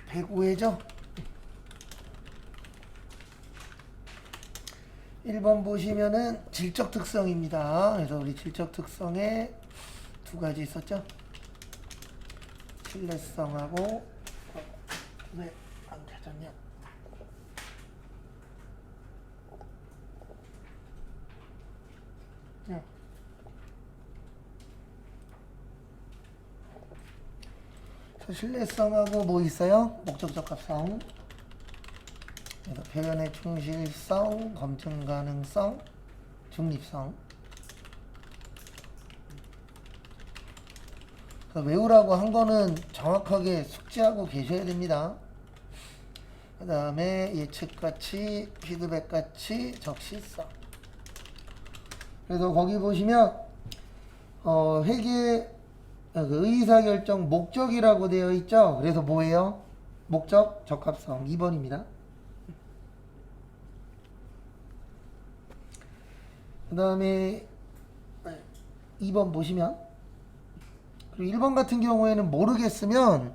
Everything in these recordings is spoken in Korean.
105회죠? 1번 보시면은 질적 특성입니다. 그래서 우리 질적 특성에 두 가지 있었죠? 신뢰성하고 왜 안 찾았냐? 신뢰성하고 뭐 있어요? 목적적 합성. 그래서 표현의 충실성, 검증 가능성, 중립성. 외우라고 한 거는 정확하게 숙지하고 계셔야 됩니다. 그 다음에 예측가치, 피드백가치, 적시성. 그래서 거기 보시면 회계 의사결정 목적이라고 되어 있죠. 그래서 뭐예요? 목적, 적합성 2번입니다. 그 다음에 2번 보시면, 그리고 1번 같은 경우에는 모르겠으면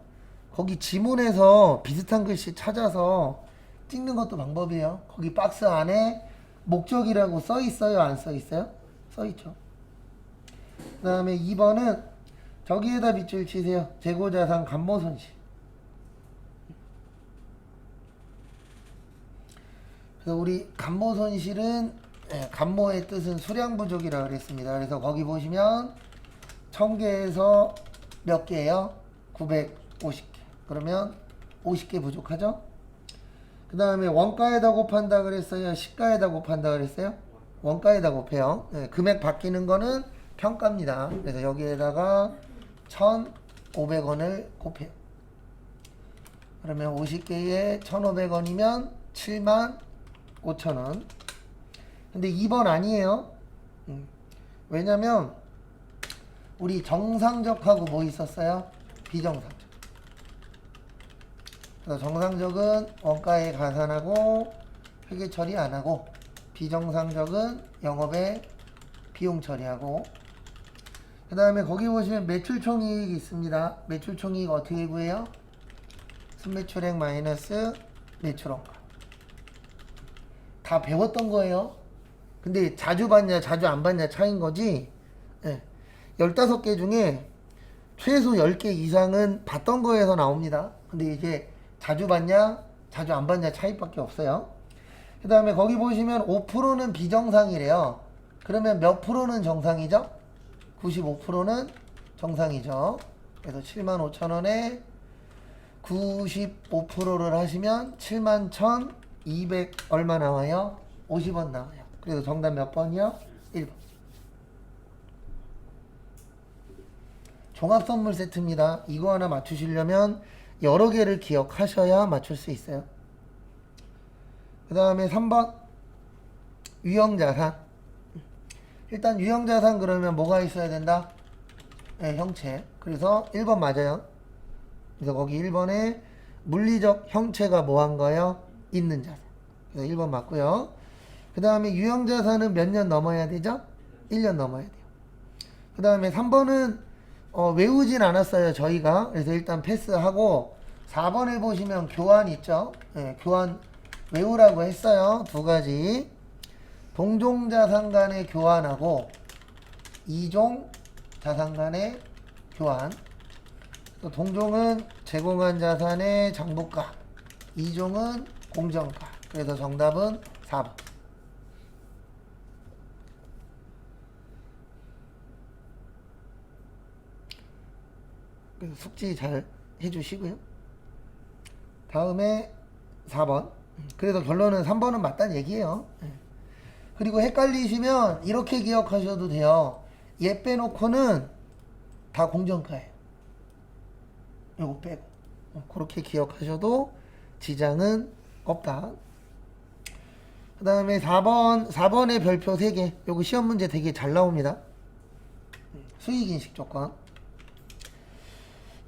거기 지문에서 비슷한 글씨 찾아서 찍는 것도 방법이에요. 거기 박스 안에 목적이라고 써 있어요? 안 써 있어요? 써 있죠. 그 다음에 2번은 저기에다 밑줄 치세요. 재고자산 감모손실. 그래서 우리 감모손실은 감모의 뜻은 수량 부족이라고 그랬습니다. 그래서 거기 보시면 1000개에서 몇 개예요? 950개. 그러면 50개 부족하죠? 그 다음에 원가에다 곱한다 그랬어요? 시가에다 곱한다 그랬어요? 원가에다 곱해요. 금액 바뀌는 거는 평가입니다. 그래서 여기에다가 1,500원을 곱해요. 그러면 50개에 1,500원이면 75,000원. 근데 2번 아니에요. 왜냐면 우리 정상적하고 뭐 있었어요? 비정상적. 그래서 정상적은 원가에 가산하고 회계 처리 안 하고, 비정상적은 영업에 비용 처리하고. 그 다음에 거기 보시면 매출총이익이 있습니다. 매출총이익 어떻게 구해요? 순매출액 마이너스 매출원가. 다 배웠던 거예요. 근데 자주 봤냐 자주 안 봤냐 차이인 거지. 15개 중에 최소 10개 이상은 봤던 거에서 나옵니다. 근데 이게 자주 봤냐 자주 안 봤냐 차이밖에 없어요. 그 다음에 거기 보시면 5%는 비정상이래요. 그러면 몇 프로는 정상이죠? 95%는 정상이죠. 그래서 75,000원에 95%를 하시면 71,200 얼마 나와요? 50원 나와요. 그래서 정답 몇 번이요? 1번. 종합선물 세트입니다. 이거 하나 맞추시려면 여러 개를 기억하셔야 맞출 수 있어요. 그 다음에 3번 유형자산. 일단 유형자산 그러면 뭐가 있어야 된다? 형체. 그래서 1번 맞아요. 그래서 거기 1번에 물리적 형체가 뭐한 거예요? 있는 자산. 그래서 1번 맞고요. 그 다음에 유형자산은 몇 년 넘어야 되죠? 1년 넘어야 돼요. 그 다음에 3번은 외우진 않았어요, 저희가. 그래서 일단 패스하고 4번에 보시면 교환 있죠? 교환 외우라고 했어요. 두 가지. 동종자산 간의 교환하고 이종자산 간의 교환. 또 동종은 제공한 자산의 장부가, 이종은 공정가. 그래서 정답은 4번. 그래서 숙지 잘 해주시고요. 다음에 4번. 그래서 결론은 3번은 맞다는 얘기예요. 그리고 헷갈리시면 이렇게 기억하셔도 돼요. 얘 빼놓고는 다 공정가예요. 요거 빼고. 그렇게 기억하셔도 지장은 없다. 그 다음에 4번의 별표 3개. 요거 시험 문제 되게 잘 나옵니다. 수익인식 조건.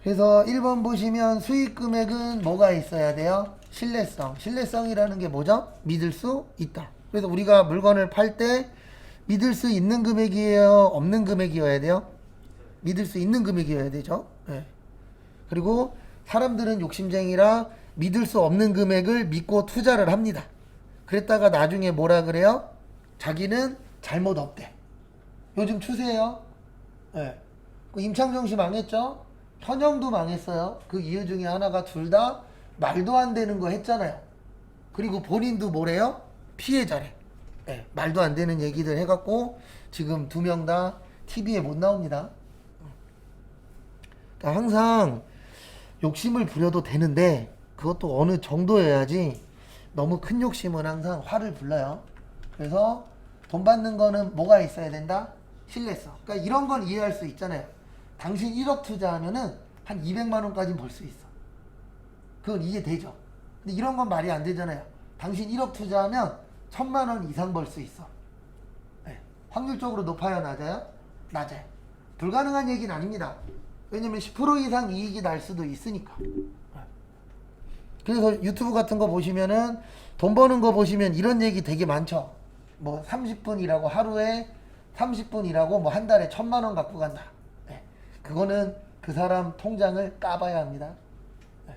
그래서 1번 보시면 수익 금액은 뭐가 있어야 돼요? 신뢰성. 신뢰성이라는 게 뭐죠? 믿을 수 있다. 그래서 우리가 물건을 팔 때 믿을 수 있는 금액이에요? 없는 금액이어야 돼요? 믿을 수 있는 금액이어야 되죠. 그리고 사람들은 욕심쟁이라 믿을 수 없는 금액을 믿고 투자를 합니다. 그랬다가 나중에 뭐라 그래요? 자기는 잘못 없대. 요즘 추세예요. 네. 임창정 씨 망했죠? 현영도 망했어요. 그 이유 중에 하나가 둘 다 말도 안 되는 거 했잖아요. 그리고 본인도 뭐래요? 피해자래. 네. 말도 안 되는 얘기들 해갖고 지금 두 명 다 TV에 못 나옵니다. 그러니까 항상 욕심을 부려도 되는데 그것도 어느 정도여야지 너무 큰 욕심은 항상 화를 불러요. 그래서 돈 받는 거는 뭐가 있어야 된다? 신뢰성. 그러니까 이런 건 이해할 수 있잖아요. 당신 1억 투자하면은 한 200만 원까지는 벌 수 있어. 그건 이해되죠. 근데 이런 건 말이 안 되잖아요. 당신 1억 투자하면 1000만 원 이상 벌 수 있어. 네. 확률적으로 높아요, 낮아요? 낮아요. 불가능한 얘기는 아닙니다. 왜냐면 10% 이상 이익이 날 수도 있으니까. 그래서 유튜브 같은 거 보시면은 돈 버는 거 보시면 이런 얘기 되게 많죠. 뭐 30분 일하고 하루에 30분 일하고 뭐 한 달에 1000만 원 갖고 간다. 네. 그거는 그 사람 통장을 까봐야 합니다. 네.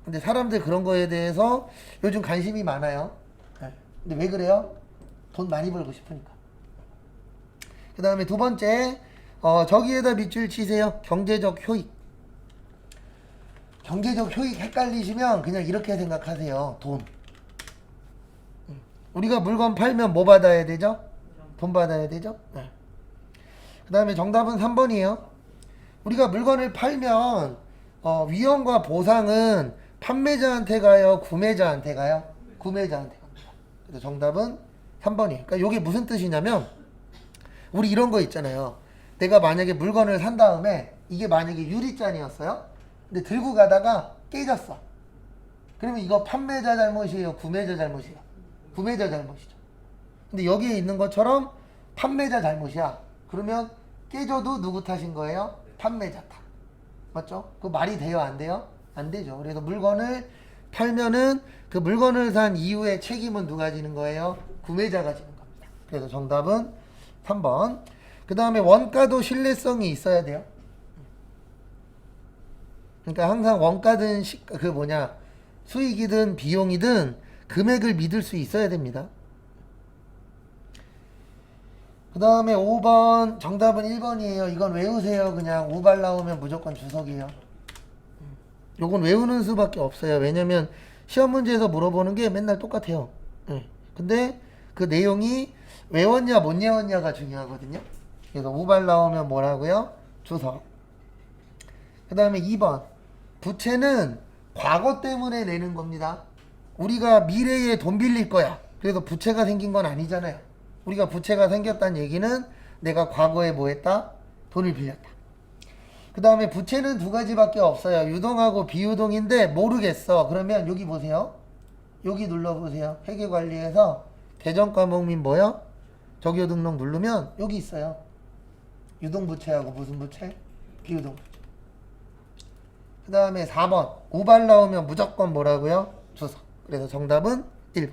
근데 사람들 그런 거에 대해서 요즘 관심이 많아요. 네. 근데 왜 그래요? 돈 많이 벌고 싶으니까. 그 다음에 두 번째, 저기에다 밑줄 치세요. 경제적 효익. 경제적 효익 헷갈리시면 그냥 이렇게 생각하세요. 돈. 우리가 물건 팔면 뭐 받아야 되죠? 돈 받아야 되죠? 네. 그 다음에 정답은 3번이에요. 우리가 물건을 팔면 위험과 보상은 판매자한테 가요? 구매자한테 가요? 구매자한테 갑니다. 그래서 정답은 3번이에요. 그러니까 이게 무슨 뜻이냐면 우리 이런 거 있잖아요. 내가 만약에 물건을 산 다음에 이게 만약에 유리잔이었어요. 근데 들고 가다가 깨졌어. 그러면 이거 판매자 잘못이에요? 구매자 잘못이에요? 구매자 잘못이죠. 근데 여기에 있는 것처럼 판매자 잘못이야. 그러면 깨져도 누구 탓인 거예요? 판매자 탓. 맞죠? 그 말이 돼요? 안 돼요? 안 되죠. 그래서 물건을 팔면은 그 물건을 산 이후에 책임은 누가 지는 거예요? 구매자가 지는 겁니다. 그래서 정답은 3번. 그 다음에 원가도 신뢰성이 있어야 돼요. 그러니까 항상 원가든 수익이든 비용이든 금액을 믿을 수 있어야 됩니다. 그 다음에 5번 정답은 1번이에요. 이건 외우세요. 그냥 우발 나오면 무조건 주석이에요. 요건 외우는 수밖에 없어요. 왜냐면 시험 문제에서 물어보는 게 맨날 똑같아요. 근데 그 내용이 외웠냐 못 외웠냐가 중요하거든요. 그래서 우발 나오면 뭐라고요? 주석. 그 다음에 2번 부채는 과거 때문에 내는 겁니다. 우리가 미래에 돈 빌릴 거야. 그래서 부채가 생긴 건 아니잖아요. 우리가 부채가 생겼다는 얘기는 내가 과거에 뭐 했다? 돈을 빌렸다. 그 다음에 부채는 두 가지밖에 없어요. 유동하고 비유동인데 모르겠어. 그러면 여기 보세요. 여기 눌러보세요. 회계관리에서 계정 과목 및 뭐요? 적요 등록 누르면 여기 있어요. 유동부채하고 무슨 부채? 비유동부채. 그 다음에 4번 우발 나오면 무조건 뭐라고요? 주석. 그래서 정답은 1번.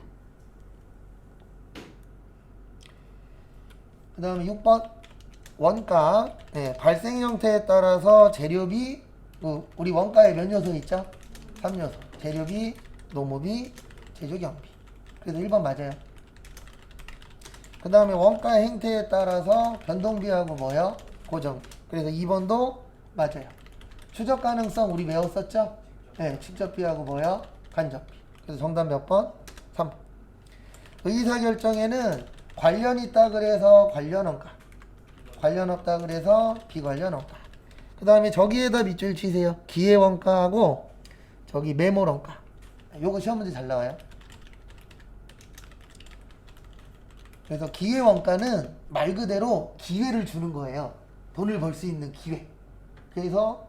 그 다음에 6번 원가. 발생 형태에 따라서 재료비, 우리 원가에 몇 요소 있죠? 3요소. 재료비, 노무비, 제조경비. 그래서 1번 맞아요. 그 다음에 원가 행태에 따라서 변동비하고 뭐요? 고정비. 그래서 2번도 맞아요. 추적 가능성 우리 외웠었죠? 네, 직접비하고 뭐요? 간접비. 그래서 정답 몇 번? 3번. 의사결정에는 관련 있다 그래서 관련 원가, 관련 없다 그래서 비관련 원가. 그 다음에 저기에다 밑줄 치세요. 기회원가하고 저기 매몰원가. 요거 시험 문제 잘 나와요. 그래서 기회원가는 말 그대로 기회를 주는 거예요. 돈을 벌 수 있는 기회. 그래서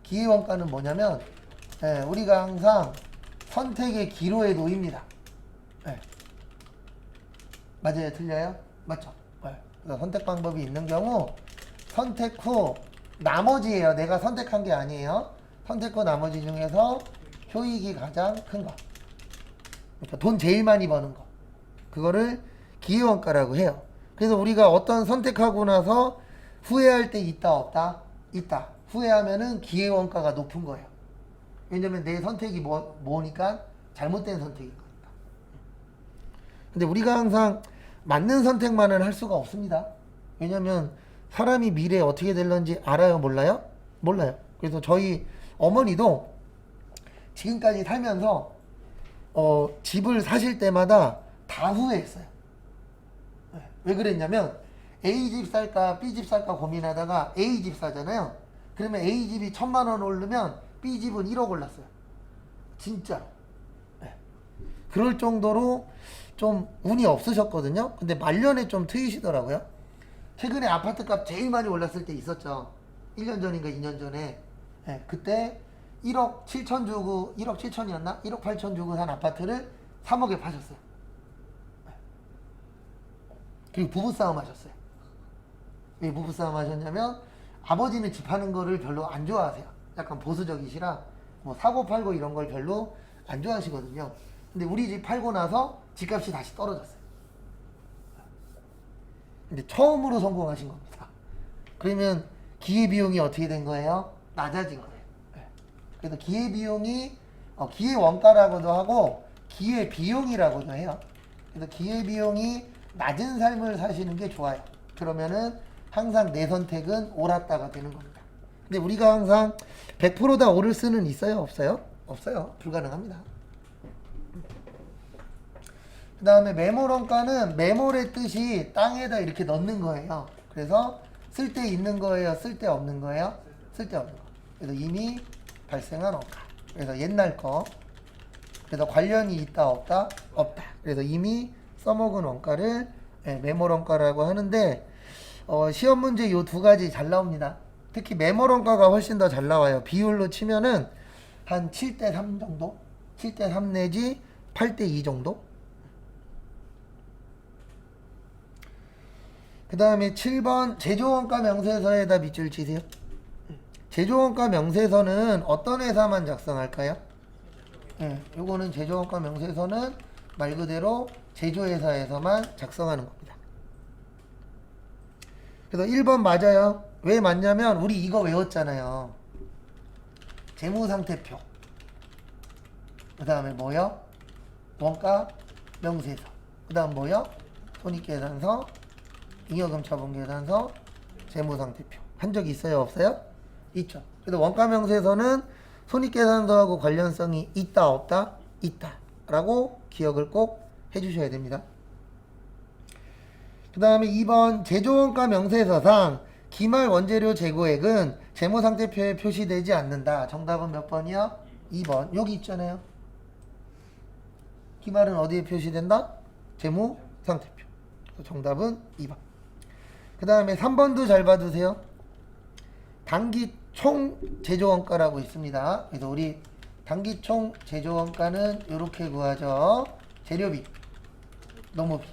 기회원가는 뭐냐면 우리가 항상 선택의 기로에 놓입니다. 맞아요? 틀려요? 맞죠? 그래서 선택 방법이 있는 경우 선택 후 나머지예요. 내가 선택한 게 아니에요. 선택 후 나머지 중에서 효익이 가장 큰 거. 그러니까 돈 제일 많이 버는 거. 그거를 기회원가라고 해요. 그래서 우리가 어떤 선택하고 나서 후회할 때 있다 없다? 있다. 후회하면은 기회원가가 높은 거예요. 왜냐면 내 선택이 뭐니까 잘못된 선택인 거니까. 근데 우리가 항상 맞는 선택만은 할 수가 없습니다. 왜냐면 사람이 미래에 어떻게 될런지 알아요? 몰라요? 몰라요. 그래서 저희 어머니도 지금까지 살면서 집을 사실 때마다 다 후회했어요. 왜 그랬냐면 A집 살까 B집 살까 고민하다가 A집 사잖아요. 그러면 A집이 1,000만 원 오르면 B집은 1억 올랐어요. 진짜로. 그럴 정도로 좀 운이 없으셨거든요. 근데 말년에 좀 트이시더라고요. 최근에 아파트값 제일 많이 올랐을 때 있었죠. 1년 전인가 2년 전에. 그때 1억 7천 주고 1억 7천이었나? 1억 8천 주고 산 아파트를 3억에 파셨어요. 그리고 부부싸움 하셨어요. 왜 부부싸움 하셨냐면 아버지는 집 하는 거를 별로 안 좋아하세요. 약간 보수적이시라 뭐 사고 팔고 이런 걸 별로 안 좋아하시거든요. 근데 우리 집 팔고 나서 집값이 다시 떨어졌어요. 근데 처음으로 성공하신 겁니다. 그러면 기회비용이 어떻게 된 거예요? 낮아진 거예요. 그래서 기회비용이 기회원가라고도 하고 기회비용이라고도 해요. 그래서 기회비용이 낮은 삶을 사시는 게 좋아요. 그러면은 항상 내 선택은 옳았다가 되는 겁니다. 근데 우리가 항상 100% 다 옳을 수는 있어요? 없어요? 없어요. 불가능합니다. 그 다음에 매몰원가는 매몰의 뜻이 땅에다 이렇게 넣는 거예요. 그래서 쓸 때 있는 거예요? 쓸 때 없는 거예요? 쓸 때 없는 거. 그래서 이미 발생한 원가. 그래서 옛날 거. 그래서 관련이 있다 없다? 없다. 그래서 이미 써먹은 원가를 매몰원가라고 하는데 시험 문제 요 두 가지 잘 나옵니다. 특히 매몰원가가 훨씬 더 잘 나와요. 비율로 치면은 한 7대 3 정도? 7대 3 내지 8대 2 정도? 그 다음에 7번 제조원가 명세서에다 밑줄 치세요. 제조원가 명세서는 어떤 회사만 작성할까요? 요거는 제조원가 명세서는 말 그대로 제조회사에서만 작성하는 겁니다. 그래서 1번 맞아요. 왜 맞냐면 우리 이거 외웠잖아요. 재무상태표. 그 다음에 뭐요? 원가 명세서. 그 다음 뭐요? 손익계산서, 잉여금처분계산서, 재무상태표. 한 적 있어요? 없어요? 있죠. 그래서 원가명세서는 손익계산서하고 관련성이 있다 없다? 있다 라고 기억을 꼭 해주셔야 됩니다. 그 다음에 2번 제조원가 명세서상 기말 원재료 재고액은 재무상태표에 표시되지 않는다. 정답은 몇 번이요? 2번. 여기 있잖아요. 기말은 어디에 표시된다? 재무상태표. 정답은 2번. 그 다음에 3번도 잘 봐주세요. 단기 총 제조원가라고 있습니다. 그래서 우리 단기 총 제조원가는 이렇게 구하죠. 재료비, 노무비,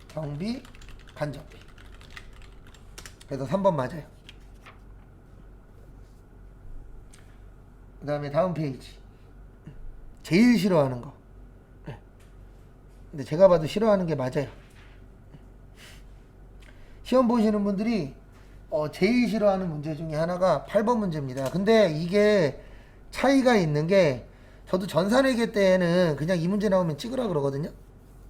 경비, 간접비. 그래서 3번 맞아요. 그 다음에 다음 페이지. 제일 싫어하는 거. 근데 제가 봐도 싫어하는 게 맞아요. 시험 보시는 분들이 제일 싫어하는 문제 중에 하나가 8번 문제입니다. 근데 이게 차이가 있는 게 저도 전산회계 때에는 그냥 이 문제 나오면 찍으라 그러거든요.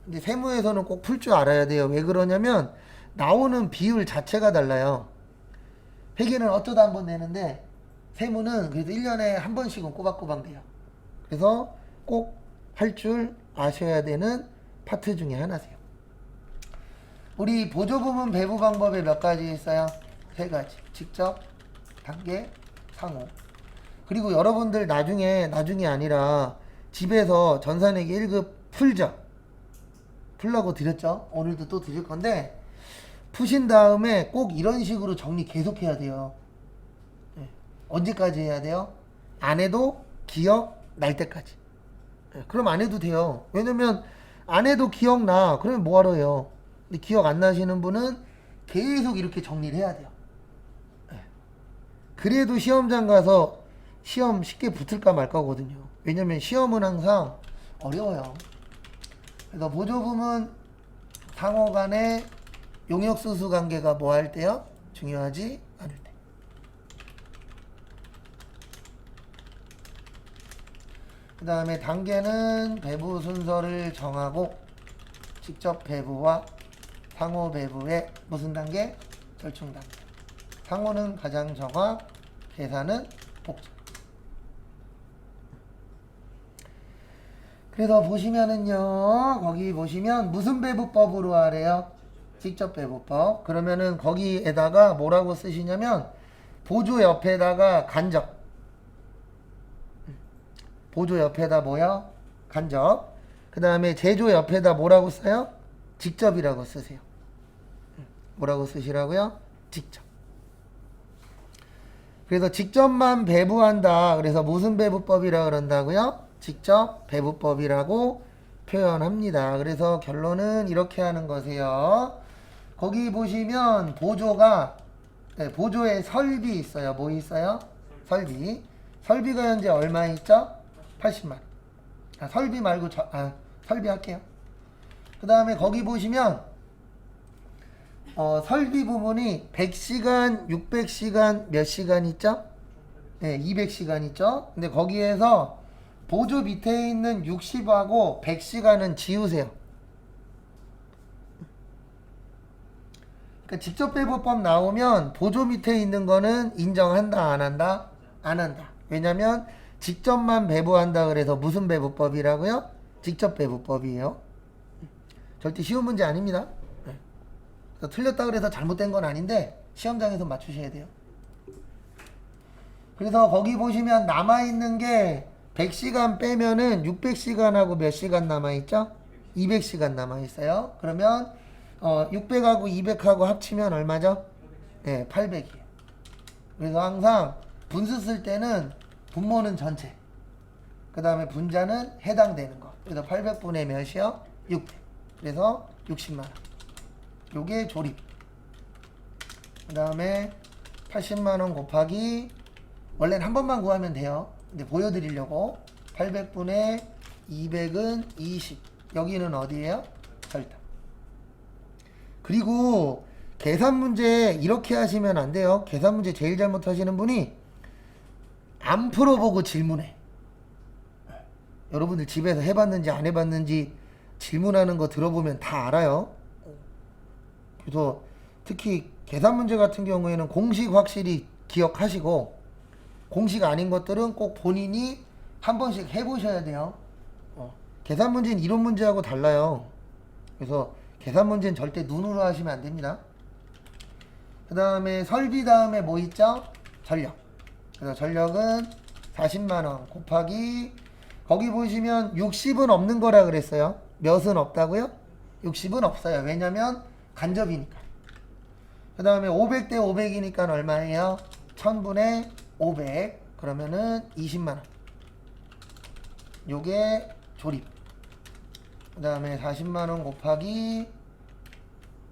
근데 세무에서는 꼭 풀 줄 알아야 돼요. 왜 그러냐면 나오는 비율 자체가 달라요. 회계는 어쩌다 한번 내는데 세무는 그래도 1년에 한 번씩은 꼬박꼬박 돼요. 그래서 꼭 할 줄 아셔야 되는 파트 중에 하나세요. 우리 보조부문 배부 방법에 몇 가지 있어요? 3가지. 직접, 단계, 상호. 그리고 여러분들 나중이 아니라 집에서 전산회계 1급 풀죠. 풀라고 드렸죠. 오늘도 또 드릴 건데 푸신 다음에 꼭 이런 식으로 정리 계속 해야 돼요. 언제까지 해야 돼요? 안 해도 기억 날 때까지. 그럼 안 해도 돼요. 왜냐면 안 해도 기억나. 그러면 뭐하러 해요? 근데 기억 안 나시는 분은 계속 이렇게 정리를 해야 돼요. 그래도 시험장 가서 시험 쉽게 붙을까 말까거든요. 왜냐면 시험은 항상 어려워요. 그래서 보조부문 상호 간의 용역수수 관계가 뭐 할 때요? 중요하지 않을 때. 그 다음에 단계는 배부 순서를 정하고 직접 배부와 상호 배부의 무슨 단계? 절충 단계. 상호는 가장 정화, 계산은 복잡. 그래서 보시면은요, 거기 보시면 무슨 배부법으로 하래요? 직접 배부법. 그러면은 거기에다가 뭐라고 쓰시냐면 보조 옆에다가 간접. 보조 옆에다 뭐요? 간접. 그 다음에 제조 옆에다 뭐라고 써요? 직접이라고 쓰세요. 뭐라고 쓰시라고요? 직접. 그래서 직접만 배부한다. 그래서 무슨 배부법이라 그런다고요? 직접 배부법이라고 표현합니다. 그래서 결론은 이렇게 하는 거세요. 거기 보시면 보조가 보조에 설비 있어요. 뭐 있어요? 설비. 설비가 현재 얼마 있죠? 80만. 설비 말고 설비 할게요. 그 다음에 거기 보시면 설비 부분이 100시간, 600시간 몇 시간 있죠? 네, 200시간 있죠? 근데 거기에서 보조 밑에 있는 60하고 100시간은 지우세요. 그러니까 직접 배부법 나오면 보조 밑에 있는 거는 인정한다, 안 한다? 안 한다. 왜냐면 직접만 배부한다 그래서 무슨 배부법이라고요? 직접 배부법이에요. 절대 쉬운 문제 아닙니다. 틀렸다 그래서 잘못된 건 아닌데 시험장에서 맞추셔야 돼요. 그래서 거기 보시면 남아있는 게 100시간 빼면은 600시간하고 몇 시간 남아있죠? 200시간 남아있어요. 그러면 600하고 200하고 합치면 얼마죠? 네, 800이에요. 그래서 항상 분수 쓸 때는 분모는 전체, 그 다음에 분자는 해당되는 거. 그래서 800분의 몇이요? 600. 그래서 60만원. 요게 조립. 그 다음에 80만원 곱하기, 원래는 한 번만 구하면 돼요. 근데 보여드리려고 800분의 200은 20. 여기는 어디예요? 절단. 그리고 계산 문제 이렇게 하시면 안 돼요. 계산 문제 제일 잘못하시는 분이 안 풀어보고 질문해. 여러분들 집에서 해봤는지 안 해봤는지 질문하는 거 들어보면 다 알아요. 그래서 특히 계산 문제 같은 경우에는 공식 확실히 기억하시고, 공식 아닌 것들은 꼭 본인이 한 번씩 해보셔야 돼요. 계산 문제는 이론 문제하고 달라요. 그래서 계산 문제는 절대 눈으로 하시면 안 됩니다. 그 다음에 설비 다음에 뭐 있죠? 전력. 그래서 전력은 40만원 곱하기, 거기 보시면 60은 없는 거라 그랬어요. 몇은 없다고요? 60은 없어요. 왜냐면 간접이니까. 그 다음에 500 대 500이니까 얼마예요? 1000분의 500. 그러면은 20만원. 요게 조립. 그 다음에 40만원 곱하기,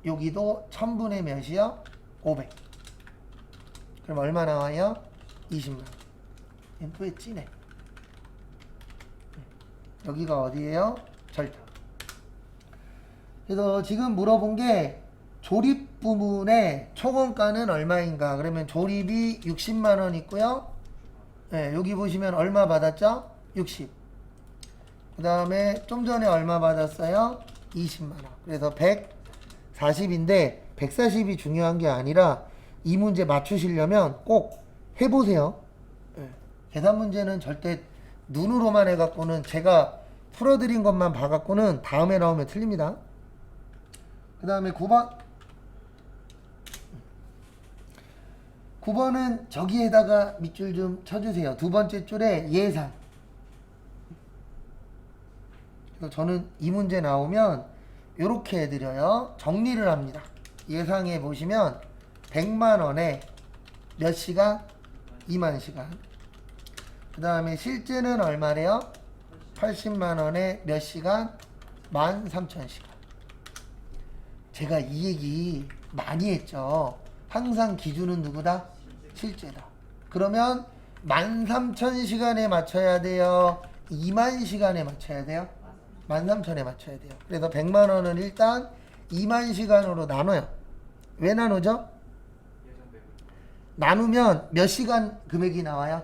여기도 1000분의 몇이요? 500. 그럼 얼마 나와요? 20만원. 인프에 찌네. 여기가 어디예요? 절단. 그래서 지금 물어본 게 조립 부문의 총원가는 얼마인가? 그러면 조립이 60만원 있고요. 네, 여기 보시면 얼마 받았죠? 60. 그 다음에 좀 전에 얼마 받았어요? 20만원. 그래서 140인데 140이 중요한 게 아니라 이 문제 맞추시려면 꼭 해보세요. 네. 계산 문제는 절대 눈으로만 해갖고는, 제가 풀어드린 것만 봐갖고는 다음에 나오면 틀립니다. 그 다음에 9번은 저기에다가 밑줄 좀 쳐주세요. 두 번째 줄에 예상. 그래서 저는 이 문제 나오면 이렇게 해드려요. 정리를 합니다. 예상해 보시면 100만원에 몇 시간? 2만 시간. 그 다음에 실제는 얼마래요? 80만원에 몇 시간? 13,000시간. 제가 이 얘기 많이 했죠. 항상 기준은 누구다? 실제다. 그러면 13,000시간에 맞춰야 돼요? 2만 시간에 맞춰야 돼요? 13,000에 맞춰야 돼요. 그래서 100만원은 일단 2만 시간으로 나눠요. 왜 나누죠? 나누면 몇 시간 금액이 나와요?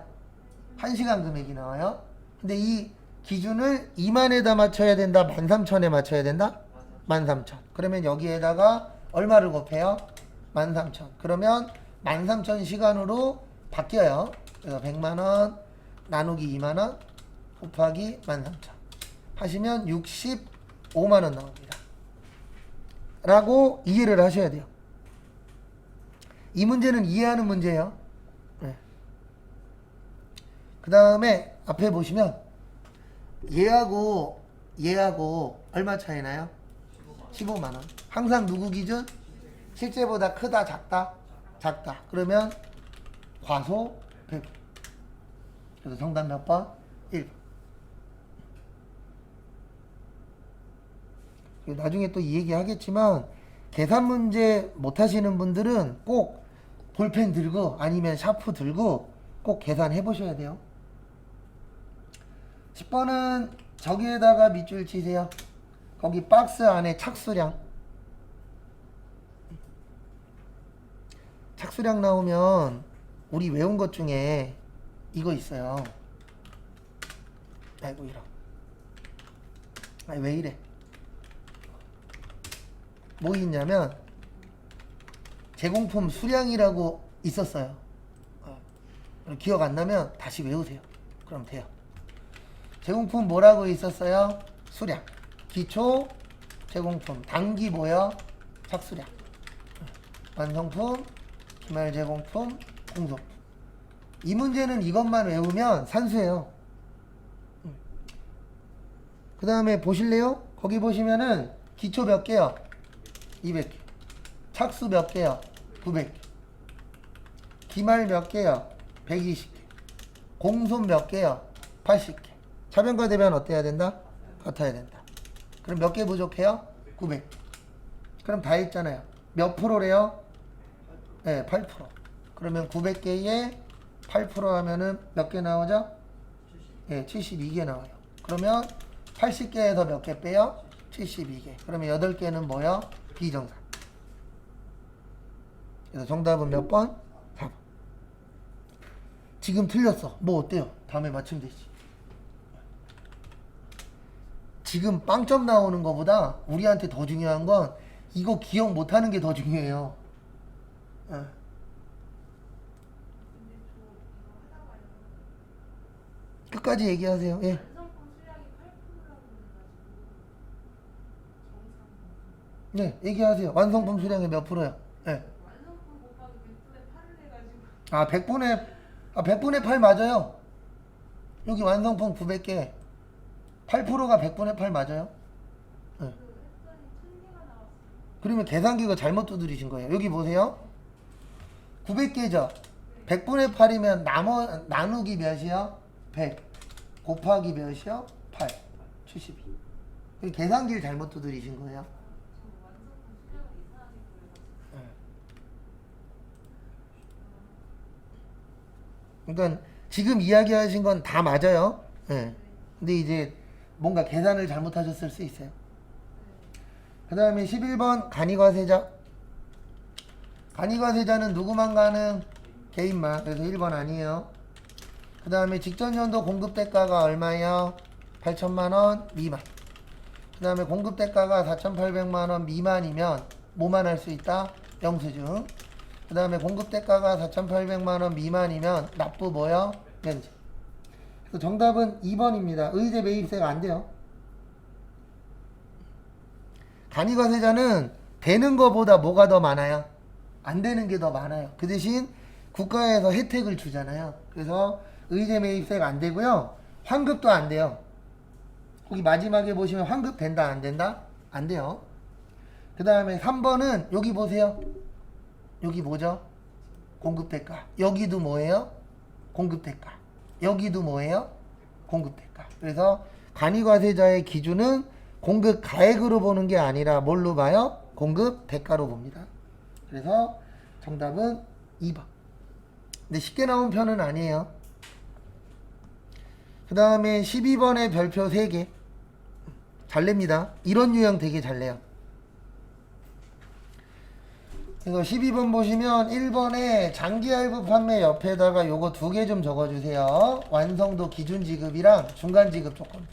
1시간 금액이 나와요. 근데 이 기준을 2만에다 맞춰야 된다? 13,000에 맞춰야 된다? 13,000. 그러면 여기에다가 얼마를 곱해요? 13,000. 그러면 13,000시간으로 바뀌어요. 그래서 100만원 나누기 2만원 곱하기 13,000 하시면 65만원 나옵니다. 라고 이해를 하셔야 돼요. 이 문제는 이해하는 문제예요. 네. 그 다음에 앞에 보시면 얘하고 얼마 차이 나요? 15만원. 항상 누구 기준? 실제보다 크다 작다? 작다. 그러면 과소 100. 그래서 정답 몇 번? 1번. 나중에 또 이 얘기 하겠지만 계산 문제 못 하시는 분들은 꼭 볼펜 들고 아니면 샤프 들고 꼭 계산해 보셔야 돼요. 10번은 저기에다가 밑줄 치세요. 거기 박스 안에 착수량. 착수량 나오면 우리 외운 것 중에 이거 있어요. 아이고 이런. 아니 왜 이래. 뭐 있냐면 제공품 수량이라고 있었어요. 기억 안 나면 다시 외우세요. 그럼 돼요. 제공품 뭐라고 있었어요? 수량. 기초 제공품. 단기 뭐요? 착수량. 완성품, 기말 제공품, 공소품. 이 문제는 이것만 외우면 산수예요. 그 다음에 보실래요? 거기 보시면은 기초 몇 개요? 200개. 착수 몇 개요? 900개. 기말 몇 개요? 120개. 공손 몇 개요? 80개. 차변과 대변 어때야 된다? 같아야 된다. 그럼 몇 개 부족해요? 900개. 그럼 다 했잖아요. 몇 프로래요? 네, 8%. 그러면 900개에 8% 하면은 몇 개 나오죠? 네, 72개 나와요. 그러면 80개에서 몇 개 빼요? 72개. 그러면 8개는 뭐요? 비정상. 그래서 정답은 몇 번? 4번. 지금 틀렸어. 뭐 어때요? 다음에 맞추면 되지. 지금 빵점 나오는 것보다 우리한테 더 중요한 건 이거 기억 못하는 게 더 중요해요. 끝까지 얘기하세요. 예. 네, 얘기하세요. 완성품 수량이 몇 프로요? 네. 완성품 곱하기 100분의 8을 해가지고. 아, 100분의 8 맞아요. 여기 완성품 900개. 8%가 100분의 8 맞아요? 네. 했더니 1000개가 나왔어요. 그러면 계산기가 잘못 두드리신 거예요. 여기 보세요. 900개죠? 100분의 8이면 나누기 몇이요? 100. 곱하기 몇이요? 8. 72. 여기 계산기를 잘못 두드리신 거예요. 저 완성품 수량을 이상하게 구해가지고. 그러니까 지금 이야기하신 건 다 맞아요. 네. 근데 이제 뭔가 계산을 잘못하셨을 수 있어요. 그 다음에 11번 간이과세자. 간이과세자는 누구만 가능? 개인만. 그래서 1번 아니에요. 그 다음에 직전연도 공급대가가 얼마예요? 8천만원 미만. 그 다음에 공급대가가 4,800만원 미만이면 뭐만 할 수 있다? 영수증. 그 다음에 공급대가가 4,800만원 미만이면 납부 뭐요? 면제. 그래서 정답은 2번입니다. 의제 매입세가 안 돼요. 간이과세자는 되는 거보다 뭐가 더 많아요? 안 되는 게 더 많아요. 그 대신 국가에서 혜택을 주잖아요. 그래서 의제 매입세가 안 되고요. 환급도 안 돼요. 거기 마지막에 보시면 환급 된다 안 된다? 안 돼요. 그 다음에 3번은 여기 보세요. 여기 뭐죠? 공급대가. 여기도 뭐예요? 공급대가. 여기도 뭐예요? 공급대가. 그래서 간이과세자의 기준은 공급 가액으로 보는 게 아니라 뭘로 봐요? 공급 대가로 봅니다. 그래서 정답은 2번. 근데 쉽게 나온 편은 아니에요. 그 다음에 12번의 별표 3개. 잘 냅니다. 이런 유형 되게 잘 내요. 그래서 12번 보시면 1번에 장기 할부 판매 옆에다가 요거 두 개 좀 적어주세요. 완성도 기준 지급이랑 중간 지급 조건.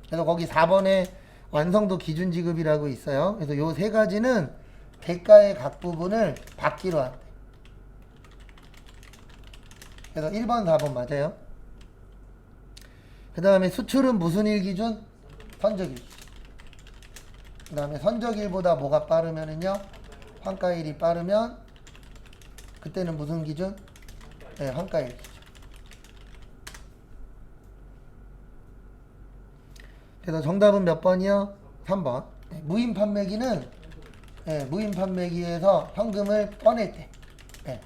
그래서 거기 4번에 완성도 기준 지급이라고 있어요. 그래서 요 세 가지는 대가의 각 부분을 받기로 한대. 그래서 1번, 4번 맞아요. 그 다음에 수출은 무슨 일 기준? 선적일 기준. 그 다음에 선적일보다 뭐가 빠르면은요? 환가일이 빠르면 그때는 무슨 기준? 네, 환가일 기준. 그래서 정답은 몇 번이요? 3번. 무인 판매기는 무인 판매기에서 현금을 꺼낼 때. 네.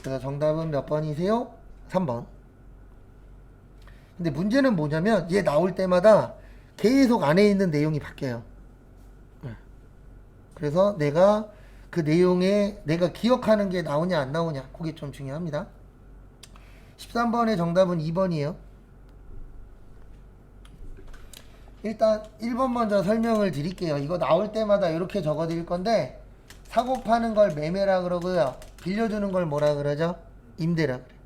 그래서 정답은 몇 번이세요? 3번. 근데 문제는 뭐냐면 얘 나올 때마다 계속 안에 있는 내용이 바뀌어요. 그래서 내가 그 내용에 내가 기억하는 게 나오냐 안 나오냐 그게 좀 중요합니다. 13번의 정답은 2번이에요. 일단 1번 먼저 설명을 드릴게요. 이거 나올 때마다 이렇게 적어 드릴 건데 사고 파는 걸 매매라 그러고요. 빌려주는 걸 뭐라 그러죠? 임대라 그래요.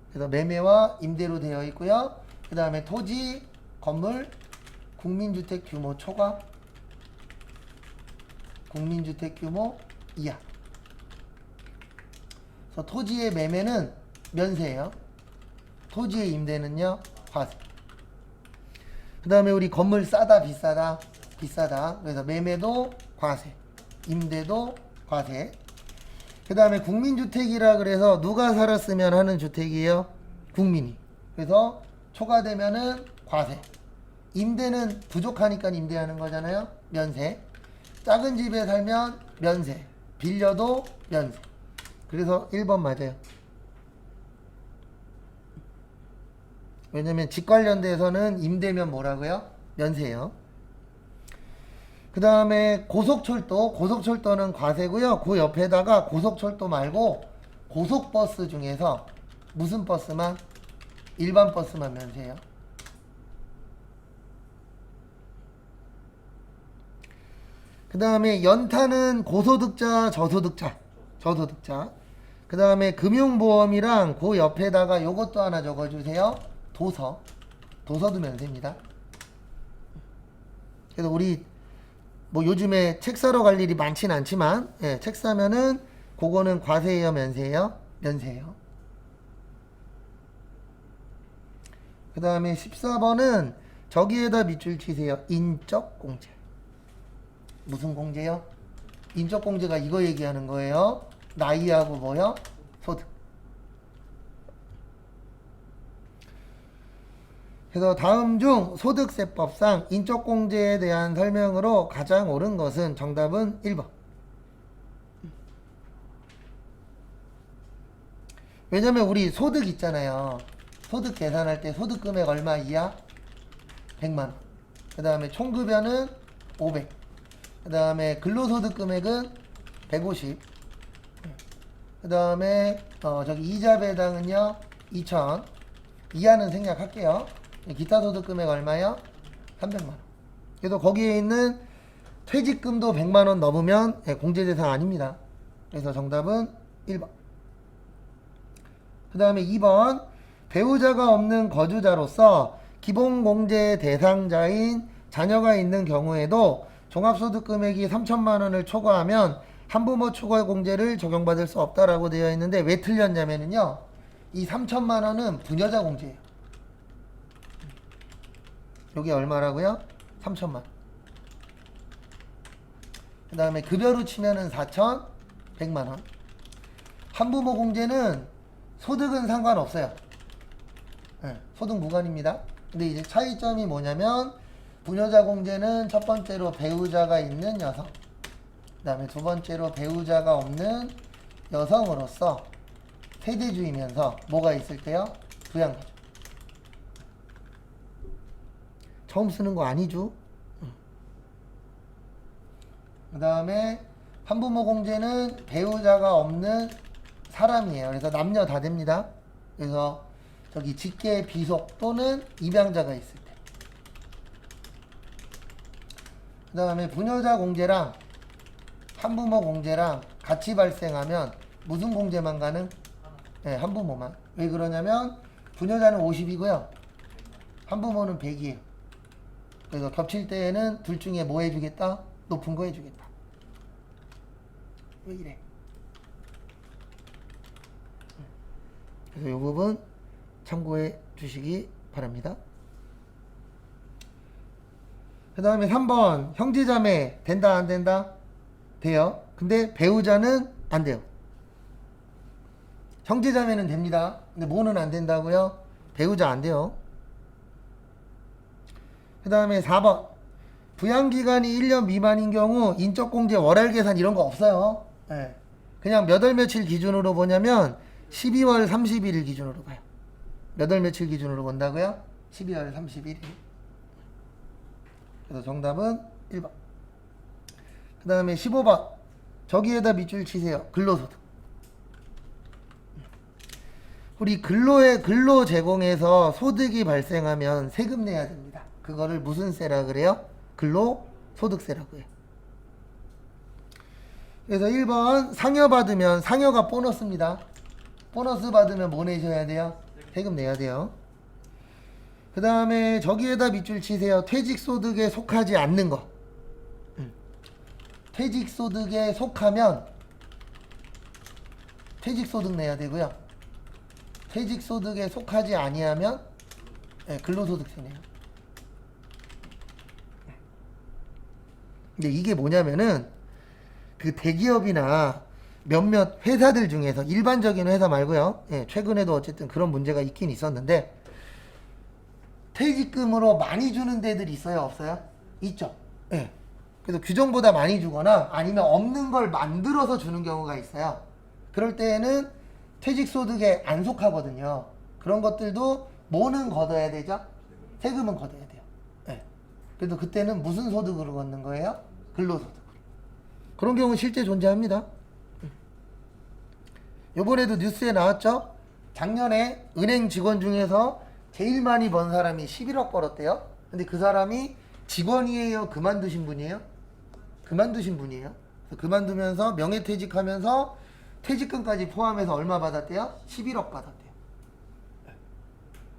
그래서 매매와 임대로 되어 있고요. 그 다음에 토지, 건물, 국민주택 규모 초과, 국민주택 규모 이하. 그래서 토지의 매매는 면세예요. 토지의 임대는요 과세. 그 다음에 우리 건물 싸다 비싸다 비싸다. 그래서 매매도 과세, 임대도 과세. 그 다음에 국민주택이라 그래서 누가 살았으면 하는 주택이에요? 국민이. 그래서 초과되면은 과세. 임대는 부족하니까 임대하는 거잖아요. 면세. 작은 집에 살면 면세. 빌려도 면세. 그래서 1번 맞아요. 왜냐면 집 관련돼서는 임대면 뭐라고요? 면세요. 그 다음에 고속철도. 고속철도는 과세고요. 그 옆에다가 고속철도 말고 고속버스 중에서 무슨 버스만? 일반 버스만 면세요. 그 다음에 연탄은 고소득자, 저소득자. 저소득자. 그 다음에 금융보험이랑 그 옆에다가 요것도 하나 적어주세요. 도서. 도서도 면세입니다. 그래서 우리 뭐 요즘에 책 사러 갈 일이 많진 않지만 책 사면은 그거는 과세예요, 면세예요? 면세예요. 그 다음에 14번은 저기에다 밑줄 치세요. 인적공제. 무슨 공제요? 인적공제가 이거 얘기하는 거예요. 나이하고 뭐요? 소득. 그래서 다음 중 소득세법상 인적공제에 대한 설명으로 가장 옳은 것은 정답은 1번. 왜냐면 우리 소득 있잖아요. 소득 계산할 때 소득금액 얼마 이하? 100만원. 그 다음에 총급여는 500. 그 다음에 근로소득금액은 150. 그 다음에 저기 이자 배당은요 2,000. 이하는 생략할게요. 기타 소득금액 얼마요? 300만원. 그래서 거기에 있는 퇴직금도 100만원 넘으면 공제 대상 아닙니다. 그래서 정답은 1번. 그 다음에 2번. 배우자가 없는 거주자로서 기본공제 대상자인 자녀가 있는 경우에도 종합소득금액이 3천만원을 초과하면 한부모 초과공제를 적용받을 수 없다라고 되어 있는데 왜 틀렸냐면요. 이 3천만원은 부녀자 공제예요. 여기 얼마라고요? 3천만. 그 다음에 급여로 치면은 4,100만원. 한부모 공제는 소득은 상관없어요. 소득 무관입니다. 근데 이제 차이점이 뭐냐면 부녀자 공제는 첫 번째로 배우자가 있는 여성, 그 다음에 두 번째로 배우자가 없는 여성으로서 세대주이면서 뭐가 있을 때요? 부양가족. 처음 쓰는 거 아니죠? 그 다음에 한부모 공제는 배우자가 없는 사람이에요. 그래서 남녀 다 됩니다. 그래서 저기 직계 비속 또는 입양자가 있을 때. 그 다음에 부녀자 공제랑 한부모 공제랑 같이 발생하면 무슨 공제만 가능? 네, 한부모만. 왜 그러냐면 부녀자는 50이고요. 한부모는 100이에요. 그래서 겹칠 때에는 둘 중에 뭐 해주겠다? 높은 거 해주겠다. 왜 이래? 그래서 이 부분 참고해 주시기 바랍니다. 그 다음에 3번 형제자매 된다 안 된다? 돼요. 근데 배우자는 안 돼요. 형제자매는 됩니다. 근데 뭐는 안 된다고요? 배우자 안 돼요. 그 다음에 4번 부양기간이 1년 미만인 경우 인적공제 월할계산 이런 거 없어요. 네. 그냥 몇 월 며칠 기준으로 보냐면 12월 31일 기준으로 봐요. 몇 월 며칠 기준으로 본다고요? 12월 31일. 그래서 정답은 1번. 그 다음에 15번 저기에다 밑줄 치세요. 근로소득. 우리 근로 제공에서 소득이 발생하면 세금 내야 됩니다. 그거를 무슨 세라 그래요? 근로소득세라고 해요. 그래서 1번 상여 받으면 상여가 보너스입니다. 보너스 받으면 뭐 내셔야 돼요? 세금 내야 돼요. 그 다음에 저기에다 밑줄 치세요. 퇴직소득에 속하지 않는 거. 퇴직소득에 속하면 퇴직소득 내야 되고요. 퇴직소득에 속하지 아니하면 네, 근로소득세 내요. 근데 이게 뭐냐면은 그 대기업이나 몇몇 회사들 중에서 일반적인 회사 말고요. 예, 최근에도 어쨌든 그런 문제가 있긴 있었는데 퇴직금으로 많이 주는 데들이 있어요, 없어요? 있죠. 예. 그래서 규정보다 많이 주거나 아니면 없는 걸 만들어서 주는 경우가 있어요. 그럴 때에는 퇴직소득에 안 속하거든요. 그런 것들도 뭐는 걷어야 되죠? 세금은 걷어야 돼요. 예. 그래도 그때는 무슨 소득으로 걷는 거예요? 근로소득. 그런 경우 실제 존재합니다. 요번에도 뉴스에 나왔죠? 작년에 은행 직원 중에서 제일 많이 번 사람이 11억 벌었대요. 근데 그 사람이 직원이에요? 그만두신 분이에요? 그만두신 분이에요. 그래서 그만두면서 명예퇴직하면서 퇴직금까지 포함해서 얼마 받았대요? 11억 받았대요.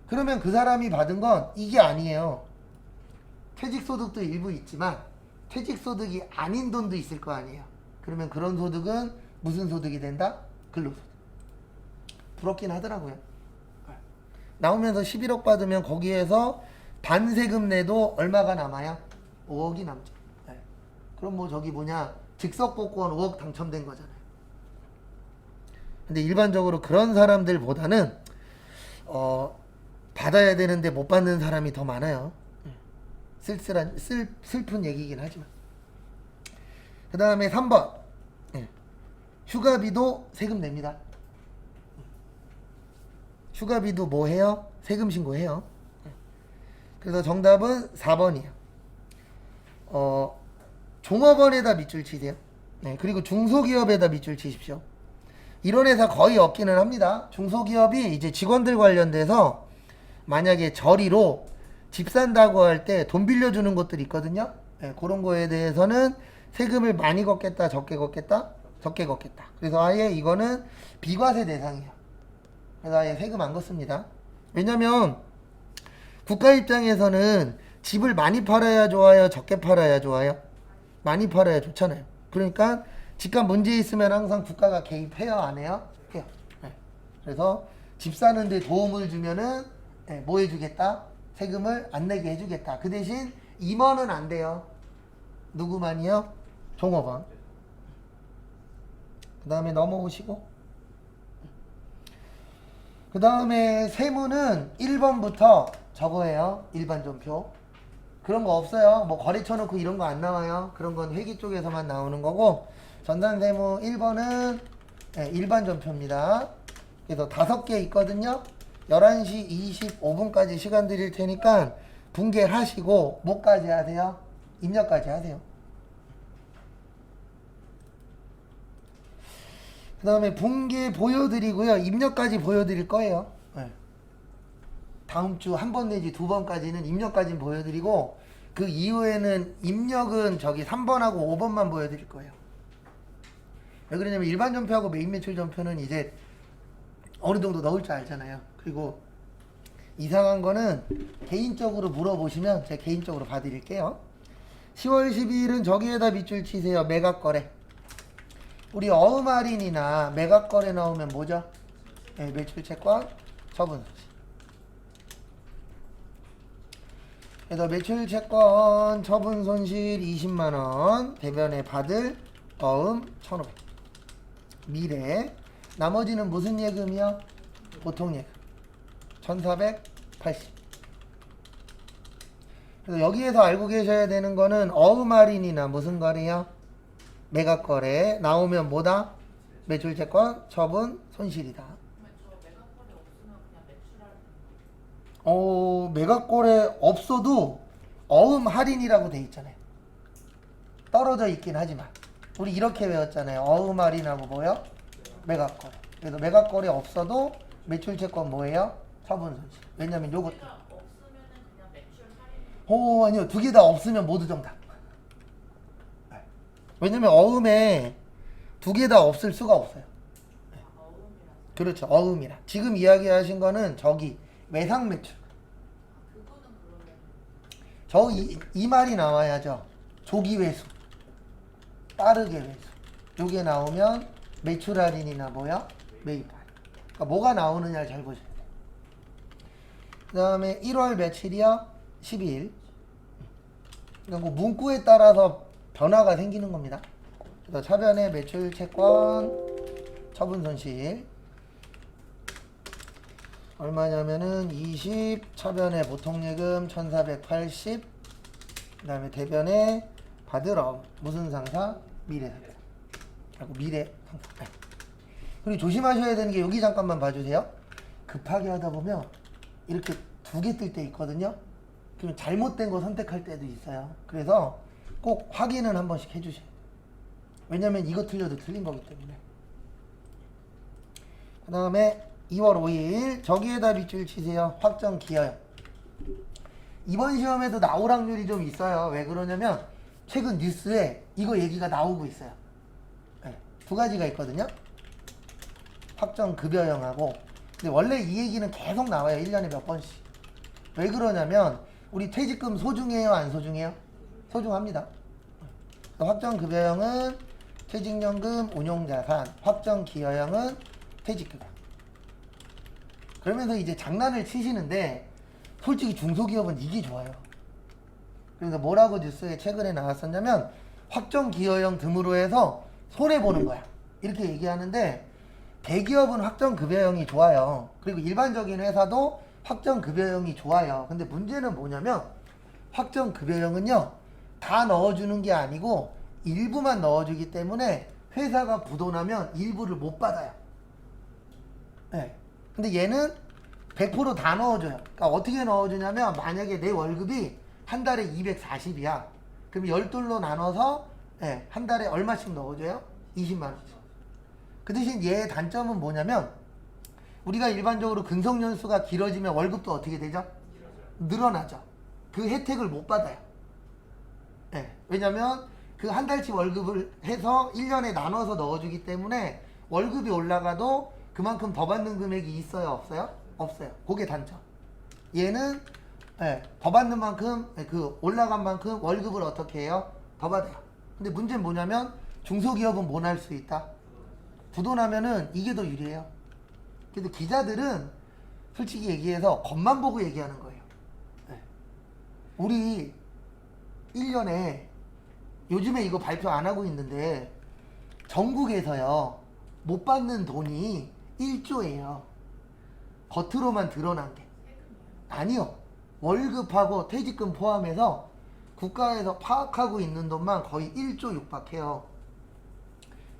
그러면 그 사람이 받은 건 이게 아니에요. 퇴직소득도 일부 있지만 퇴직소득이 아닌 돈도 있을 거 아니에요. 그러면 그런 소득은 무슨 소득이 된다? 근로소득. 부럽긴 하더라고요. 나오면서 11억 받으면 거기에서 반세금 내도 얼마가 남아요? 5억이 남죠. 네. 그럼 뭐 저기 뭐냐 즉석복권 5억 당첨된 거잖아요. 근데 일반적으로 그런 사람들보다는 받아야 되는데 못 받는 사람이 더 많아요. 슬픈 얘기긴 하지만. 그 다음에 3번 휴가비도 세금 냅니다. 휴가비도 뭐 해요? 세금 신고해요. 그래서 정답은 4번이에요. 종업원에다 밑줄 치세요. 네, 그리고 중소기업에다 밑줄 치십시오. 이런 회사 거의 없기는 합니다. 중소기업이 이제 직원들 관련돼서 만약에 저리로 집 산다고 할 때 돈 빌려주는 것들이 있거든요. 네, 그런 거에 대해서는 세금을 많이 걷겠다, 적게 걷겠다, 적게 걷겠다. 그래서 아예 이거는 비과세 대상이에요. 그래서 아예 세금 안 걷습니다. 왜냐면 국가 입장에서는 집을 많이 팔아야 좋아요, 적게 팔아야 좋아요? 많이 팔아야 좋잖아요. 그러니까 집값 문제 있으면 항상 국가가 개입해요, 안 해요? 해요. 네. 그래서 집 사는데 도움을 주면은 네, 뭐 해주겠다? 세금을 안 내게 해주겠다. 그 대신 임원은 안 돼요. 누구만이요? 종업원. 그 다음에 넘어오시고 그 다음에 세무는 1번부터 저거예요. 일반전표. 그런 거 없어요. 뭐 거래처 넣고 이런 거 안 나와요. 그런 건 회계 쪽에서만 나오는 거고 전산세무 1번은 네, 일반전표입니다. 그래서 5개 있거든요. 11시 25분까지 시간 드릴 테니까 분개하시고 뭐까지 하세요? 입력까지 하세요. 그 다음에 분개 보여드리고요. 입력까지 보여드릴 거예요. 네. 다음 주 한 번 내지 2번까지는 입력까지 보여드리고 그 이후에는 입력은 저기 3번하고 5번만 보여드릴 거예요. 왜 그러냐면 일반 전표하고 메인 매출 전표는 이제 어느 정도 넣을 줄 알잖아요. 그리고 이상한 거는 개인적으로 물어보시면 제가 개인적으로 봐드릴게요. 10월 12일은 저기에다 밑줄 치세요. 매각거래. 우리 어음할인이나 매각거래 나오면 뭐죠? 네, 매출채권 처분손실. 그래서 매출채권 처분손실 20만원, 대변에 받을 어음 1,500. 미래. 나머지는 무슨 예금이요? 보통예금 1480. 그래서 여기에서 알고 계셔야 되는 거는 어음할인이나 무슨 거래요? 매각거래 나오면 뭐다? 매출채권 처분 손실이다. 매각거래 없어도 어음 할인이라고 돼 있잖아요. 떨어져 있긴 하지만 우리 이렇게 외웠잖아요. 어음 할인하고 뭐요? 매각거래. 그래서 매각거래 없어도 매출채권 뭐예요? 처분 손실. 왜냐면 요것도 아니요. 두 개 다 없으면 모두 정답. 왜냐면 어음에 두 개 다 없을 수가 없어요. 그렇죠. 어음이라. 지금 이야기하신 거는 저기 외상 매출. 이 말이 나와야죠. 조기 회수. 빠르게 회수. 요게 나오면 매출 할인이나 뭐야? 매입 할인. 그러니까 뭐가 나오느냐를 잘 보셔야 돼요. 그 다음에 1월 며칠이요? 12일. 그러니까 문구에 따라서 변화가 생기는 겁니다. 그래서 차변의 매출 채권 처분 손실 얼마냐면은 20, 차변의 보통예금 1480, 그 다음에 대변의 받을 어음 무슨 상사? 미래상사. 하고 미래상사. 네. 그리고 조심하셔야 되는 게 여기 잠깐만 봐주세요. 급하게 하다 보면 이렇게 두 개 뜰 때 있거든요. 그럼 잘못된 거 선택할 때도 있어요. 그래서 꼭 확인은 한 번씩 해주셔야 돼요. 왜냐면 이거 틀려도 틀린 거기 때문에. 그 다음에 2월 5일 저기에다 밑줄 치세요. 확정 기여형. 이번 시험에도 나올 확률이 좀 있어요. 왜 그러냐면 최근 뉴스에 이거 얘기가 나오고 있어요. 네, 두 가지가 있거든요. 확정 급여형하고. 근데 원래 이 얘기는 계속 나와요. 1년에 몇 번씩. 왜 그러냐면 우리 퇴직금 소중해요? 안 소중해요? 소중합니다. 확정 급여형은 퇴직연금 운용자산, 확정 기여형은 퇴직급여. 그러면서 이제 장난을 치시는데 솔직히 중소기업은 이게 좋아요. 그래서 뭐라고 뉴스에 최근에 나왔었냐면 확정 기여형 듬으로 해서 손해보는 거야. 이렇게 얘기하는데 대기업은 확정 급여형이 좋아요. 그리고 일반적인 회사도 확정 급여형이 좋아요. 근데 문제는 뭐냐면 확정 급여형은요 다 넣어주는 게 아니고 일부만 넣어주기 때문에 회사가 부도나면 일부를 못 받아요. 네. 근데 얘는 100% 다 넣어줘요. 그러니까 어떻게 넣어주냐면 만약에 내 월급이 한 달에 240이야. 그럼 10돌로 나눠서 네, 한 달에 얼마씩 넣어줘요? 20만 원씩. 그 대신 얘의 단점은 뭐냐면 우리가 일반적으로 근속연수가 길어지면 월급도 어떻게 되죠? 늘어나죠. 그 혜택을 못 받아요. 네. 왜냐면 그 한 달치 월급을 해서 1년에 나눠서 넣어주기 때문에 월급이 올라가도 그만큼 더 받는 금액이 있어요? 없어요? 없어요. 그게 단점. 얘는 네, 더 받는 만큼 그 올라간 만큼 월급을 어떻게 해요? 더 받아요. 근데 문제는 뭐냐면 중소기업은 뭐 날 수 있다? 부도나면은 이게 더 유리해요. 그래도 기자들은 솔직히 얘기해서 겉만 보고 얘기하는 거예요. 네. 우리 1년에 요즘에 이거 발표 안 하고 있는데 전국에서요 못 받는 돈이 1조예요. 겉으로만 드러난 게. 아니요. 월급하고 퇴직금 포함해서 국가에서 파악하고 있는 돈만 거의 1조 육박해요.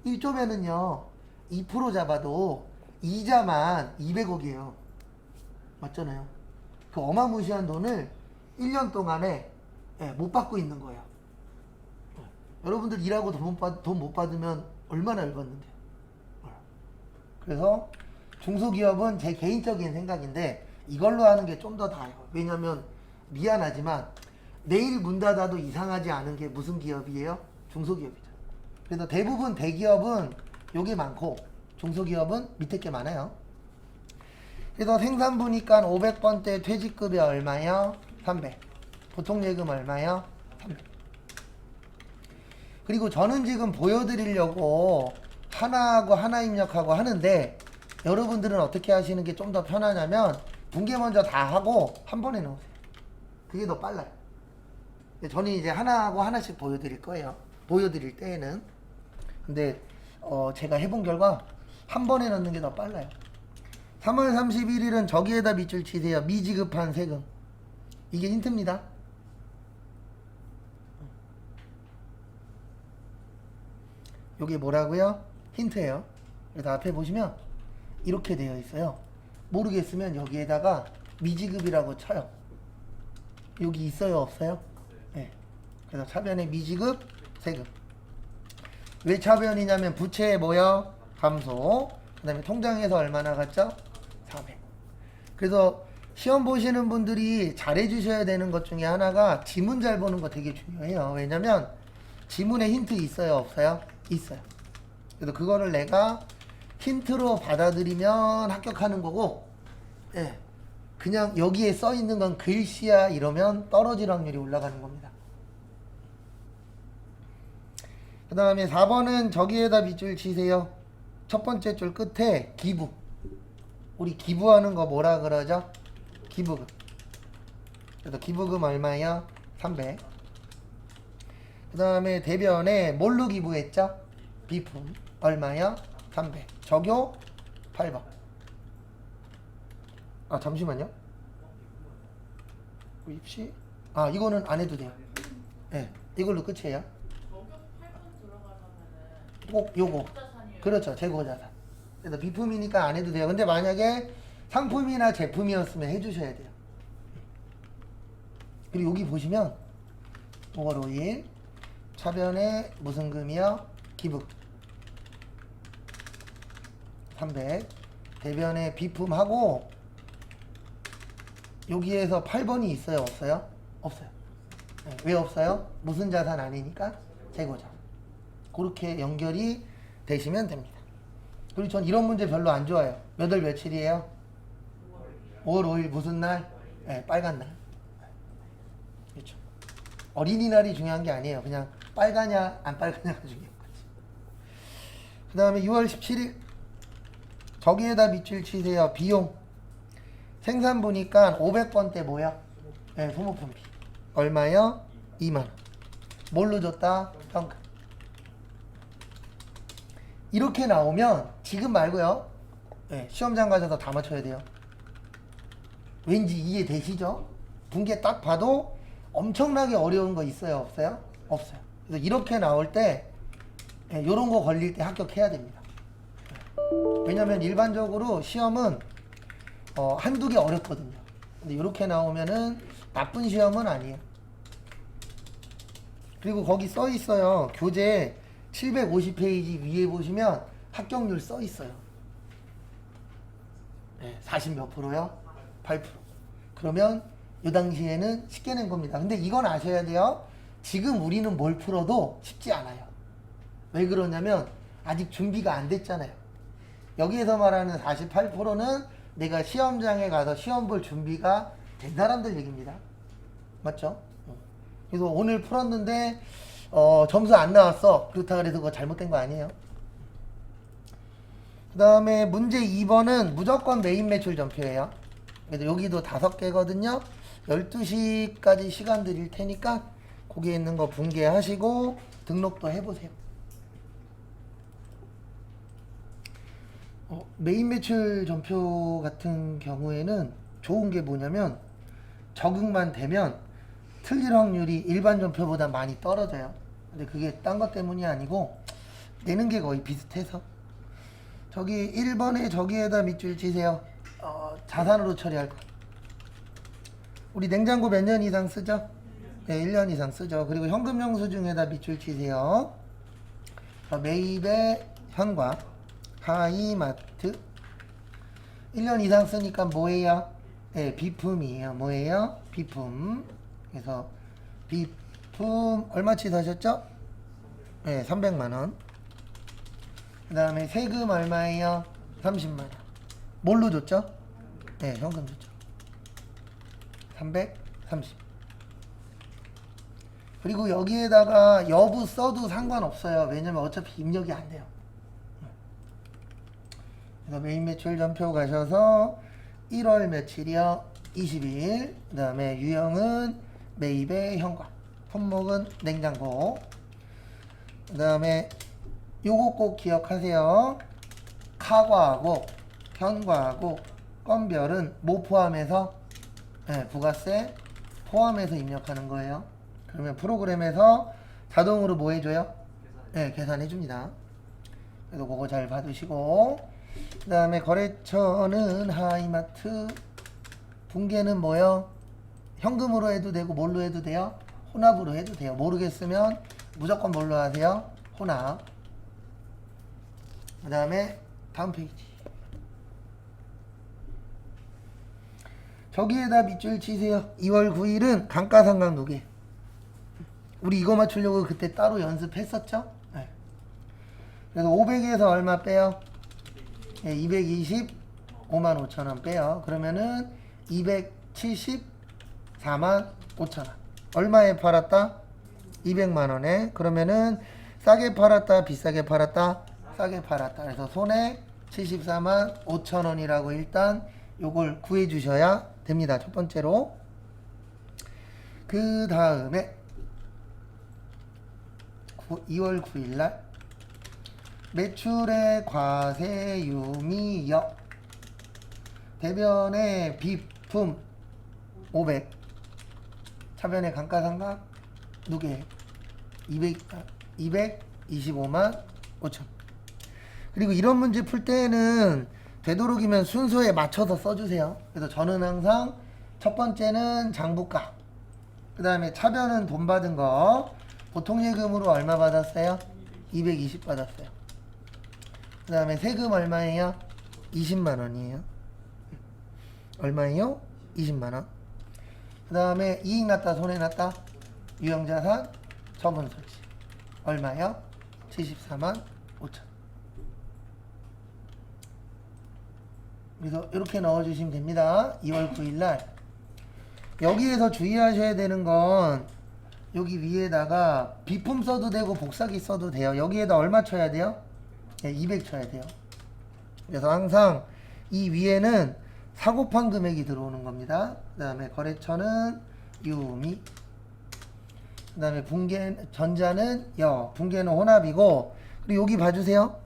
1조면은요 2% 잡아도 이자만 200억이에요. 맞잖아요. 그 어마무시한 돈을 1년 동안에 못 받고 있는 거예요. 여러분들 일하고 돈 못 받으면 얼마나 열받는데요. 그래서 중소기업은 제 개인적인 생각인데 이걸로 하는 게 좀 더 나아요. 왜냐면 미안하지만 내일 문 닫아도 이상하지 않은 게 무슨 기업이에요? 중소기업이죠. 그래서 대부분 대기업은 요게 많고 중소기업은 밑에 게 많아요. 그래서 생산부니까 500번대 퇴직급이 얼마요? 300. 보통예금 얼마요? 300. 그리고 저는 지금 보여드리려고 하나하고 하나 입력하고 하는데 여러분들은 어떻게 하시는 게 좀 더 편하냐면 분계 먼저 다 하고 한 번에 넣으세요. 그게 더 빨라요. 저는 이제 하나하고 하나씩 보여드릴 거예요. 보여드릴 때에는. 근데 제가 해본 결과 한 번에 넣는 게 더 빨라요. 3월 31일은 저기에다 밑줄 치세요. 미지급한 세금. 이게 힌트입니다. 요게 뭐라고요? 힌트예요. 그래서 앞에 보시면 이렇게 되어 있어요. 모르겠으면 여기에다가 미지급이라고 쳐요. 여기 있어요? 없어요? 네. 그래서 차변에 미지급 세금. 왜 차변이냐면 부채의 뭐요? 감소. 그 다음에 통장에서 얼마나 갔죠? 400. 그래서 시험 보시는 분들이 잘해 주셔야 되는 것 중에 하나가 지문 잘 보는 거 되게 중요해요. 왜냐면 지문에 힌트 있어요? 없어요? 있어요. 그래서 그거를 내가 힌트로 받아들이면 합격하는 거고, 예, 그냥 여기에 써 있는 건 글씨야 이러면 떨어질 확률이 올라가는 겁니다. 그 다음에 4번은 저기에다 밑줄 치세요. 첫 번째 줄 끝에 기부. 우리 기부하는 거 뭐라 그러죠? 기부금. 그래서 기부금 얼마야? 300. 그 다음에 대변에 뭘로 기부했죠? 비품. 얼마야? 300. 적요 8번. 아, 잠시만요. 입시? 아, 이거는 안 해도 돼요. 예, 네, 이걸로 끝이에요. 꼭 요거. 그렇죠. 재고자산. 그래서 비품이니까 안 해도 돼요. 근데 만약에 상품이나 제품이었으면 해주셔야 돼요. 그리고 여기 보시면 5월 5일 차변에 무슨 금이요? 기부 300. 대변에 비품하고 여기에서 8번이 있어요? 없어요? 없어요. 네, 왜 없어요? 무슨 자산 아니니까 재고자. 그렇게 연결이 되시면 됩니다. 그리고 전 이런 문제 별로 안 좋아해요. 몇 월 며칠이에요? 5월 5일 무슨 날? 네, 빨간 날. 그렇죠. 어린이날이 중요한 게 아니에요. 그냥 빨가냐 안 빨가냐가 중요한 거지. 그 다음에 6월 17일 저기에다 밑줄 치세요. 비용. 생산 보니까 500번대 뭐야? 네, 소모품비. 얼마요? 2만원. 뭘로 줬다? 현금. 이렇게 나오면 지금 말고요. 네, 시험장 가셔서 다 맞춰야 돼요. 왠지 이해되시죠? 분계 딱 봐도 엄청나게 어려운 거 있어요? 없어요? 없어요. 그래서 이렇게 나올 때 이런 거 걸릴 때 합격해야 됩니다. 왜냐면 일반적으로 시험은 한두 개 어렵거든요. 근데 이렇게 나오면은 나쁜 시험은 아니에요. 그리고 거기 써 있어요. 교재 750페이지 위에 보시면 합격률 써 있어요. 네, 40 몇 프로요? 8%. 그러면 이 당시에는 쉽게 낸 겁니다. 근데 이건 아셔야 돼요. 지금 우리는 뭘 풀어도 쉽지 않아요. 왜 그러냐면 아직 준비가 안 됐잖아요. 여기에서 말하는 48%는 내가 시험장에 가서 시험 볼 준비가 된 사람들 얘기입니다. 맞죠? 그래서 오늘 풀었는데 점수 안 나왔어. 그렇다 그래서 그거 잘못된 거 아니에요. 그 다음에 문제 2번은 무조건 메인 매출 전표예요. 그래서 여기도 5개거든요. 12시까지 시간 드릴 테니까 거기에 있는 거 분개하시고 등록도 해보세요. 메인 매출 전표 같은 경우에는 좋은 게 뭐냐면 적응만 되면 틀릴 확률이 일반 전표보다 많이 떨어져요. 근데 그게 딴 것 때문이 아니고 내는 게 거의 비슷해서. 저기 1번에 저기에다 밑줄 치세요. 자산으로 처리할 거. 우리 냉장고 몇 년 이상 쓰죠? 네, 1년 이상 쓰죠. 그리고 현금 영수증에다 밑줄 치세요. 매입의 현과 하이마트 1년 이상 쓰니까 뭐예요? 네, 비품이에요. 뭐예요? 비품. 그래서 비품 얼마치 사셨죠? 네, 300만원. 그 다음에 세금 얼마예요? 30만원. 뭘로 줬죠? 네, 현금 줬죠. 330. 그리고 여기에다가 여부 써도 상관없어요. 왜냐면 어차피 입력이 안 돼요. 그래서 메인 매출 전표 가셔서 1월 며칠이요? 22일. 그 다음에 유형은 매입의 현관. 품목은 냉장고. 그 다음에 요거 꼭 기억하세요. 카과하고 현과하고 건별은 뭐 포함해서? 네, 부가세 포함해서 입력하는 거예요. 그러면 프로그램에서 자동으로 뭐 해줘요? 네, 계산해줍니다. 그래서 그거 잘 받으시고, 그 다음에 거래처는 하이마트, 분계는 뭐요? 현금으로 해도 되고 뭘로 해도 돼요? 혼합으로 해도 돼요. 모르겠으면 무조건 뭘로 하세요? 혼합. 그 다음에 다음 페이지. 저기에다 밑줄 치세요. 2월 9일은 감가상각 누계. 우리 이거 맞추려고 그때 따로 연습했었죠? 네. 그래서 500에서 얼마 빼요? 네, 225만 5천원 빼요. 그러면은 274만 5천원. 얼마에 팔았다? 200만원에. 그러면은 싸게 팔았다? 비싸게 팔았다? 싸게 팔았다. 그래서 손에 74만 5천원이라고 일단 요걸 구해 주셔야 됩니다. 첫 번째로. 그 다음에 2월 9일날 매출의 과세 유미역 대변의 비품 500 차변의 감가상각 누계 225만 5천. 그리고 이런 문제 풀 때는 되도록이면 순서에 맞춰서 써주세요. 그래서 저는 항상 첫 번째는 장부가, 그 다음에 차변은 돈 받은 거 보통 예금으로 얼마 받았어요? 220 받았어요. 그 다음에 세금 얼마예요? 20만원이에요. 얼마예요? 20만원. 그 다음에 이익 났다 손해 났다? 유형자산 처분 손실 얼마요? 74만 5천. 그래서 이렇게 넣어주시면 됩니다. 2월 9일날 여기에서 주의하셔야 되는 건 여기 위에다가 비품 써도 되고 복사기 써도 돼요. 여기에다 얼마 쳐야 돼요? 네, 200 쳐야 돼요. 그래서 항상 이 위에는 사고판 금액이 들어오는 겁니다. 그 다음에 거래처는 유미, 그 다음에 분계 전자는 여, 분계는 혼합이고, 그리고 여기 봐주세요.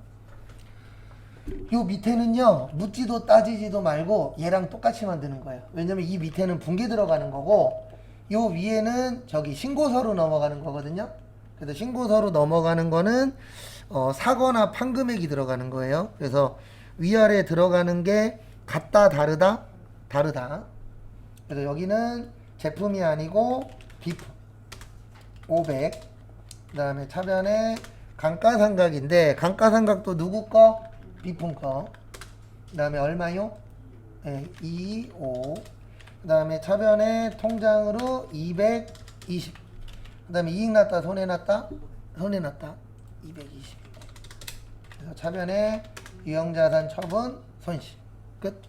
요 밑에는요 묻지도 따지지도 말고 얘랑 똑같이 만드는 거예요. 왜냐면 이 밑에는 분계 들어가는 거고 요 위에는 저기 신고서로 넘어가는 거거든요. 그래서 신고서로 넘어가는 거는 사거나 판금액이 들어가는 거예요. 그래서 위아래 들어가는 게 같다 다르다 다르다. 그래서 여기는 제품이 아니고 비품 500. 그 다음에 차변에 감가상각인데 감가상각도 누구 거? 비품 거. 그 다음에 얼마요? 네, 25. 그 다음에 차변에 통장으로 220. 그 다음에 이익 났다 손해 났다? 손해 났다 220. 그래서 차변에 유형자산 처분 손실 끝.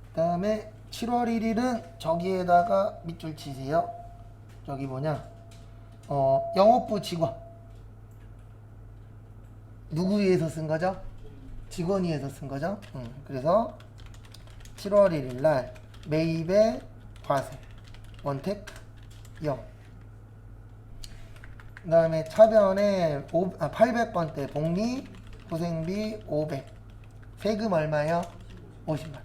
그 다음에 7월 1일은 저기에다가 밑줄 치세요. 저기 뭐냐 영업부 직원 누구 위해서 쓴 거죠? 직원 위해서 쓴 거죠. 그래서 7월 1일 날 매입의 과세 원테크 0. 그 다음에 차변에 800번대 복리 후생비 500. 세금 얼마요? 50만.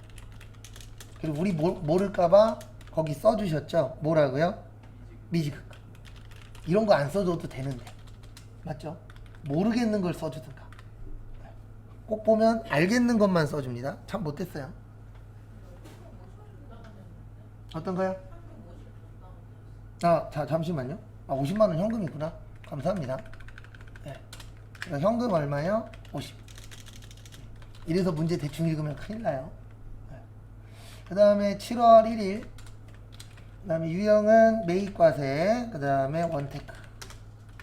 그리고 우리 모를까봐 거기 써주셨죠? 뭐라고요? 미지급. 이런 거 안 써줘도 되는데 맞죠? 모르겠는 걸 써주든가. 꼭 보면 알겠는 것만 써줍니다. 참 못했어요. 어떤 거요? 자 잠시만요. 50만원 현금이구나. 감사합니다. 네. 현금 얼마요? 50. 이래서 문제 대충 읽으면 큰일 나요. 네. 그 다음에 7월 1일 그 다음에 유형은 매입과세, 그 다음에 원테크.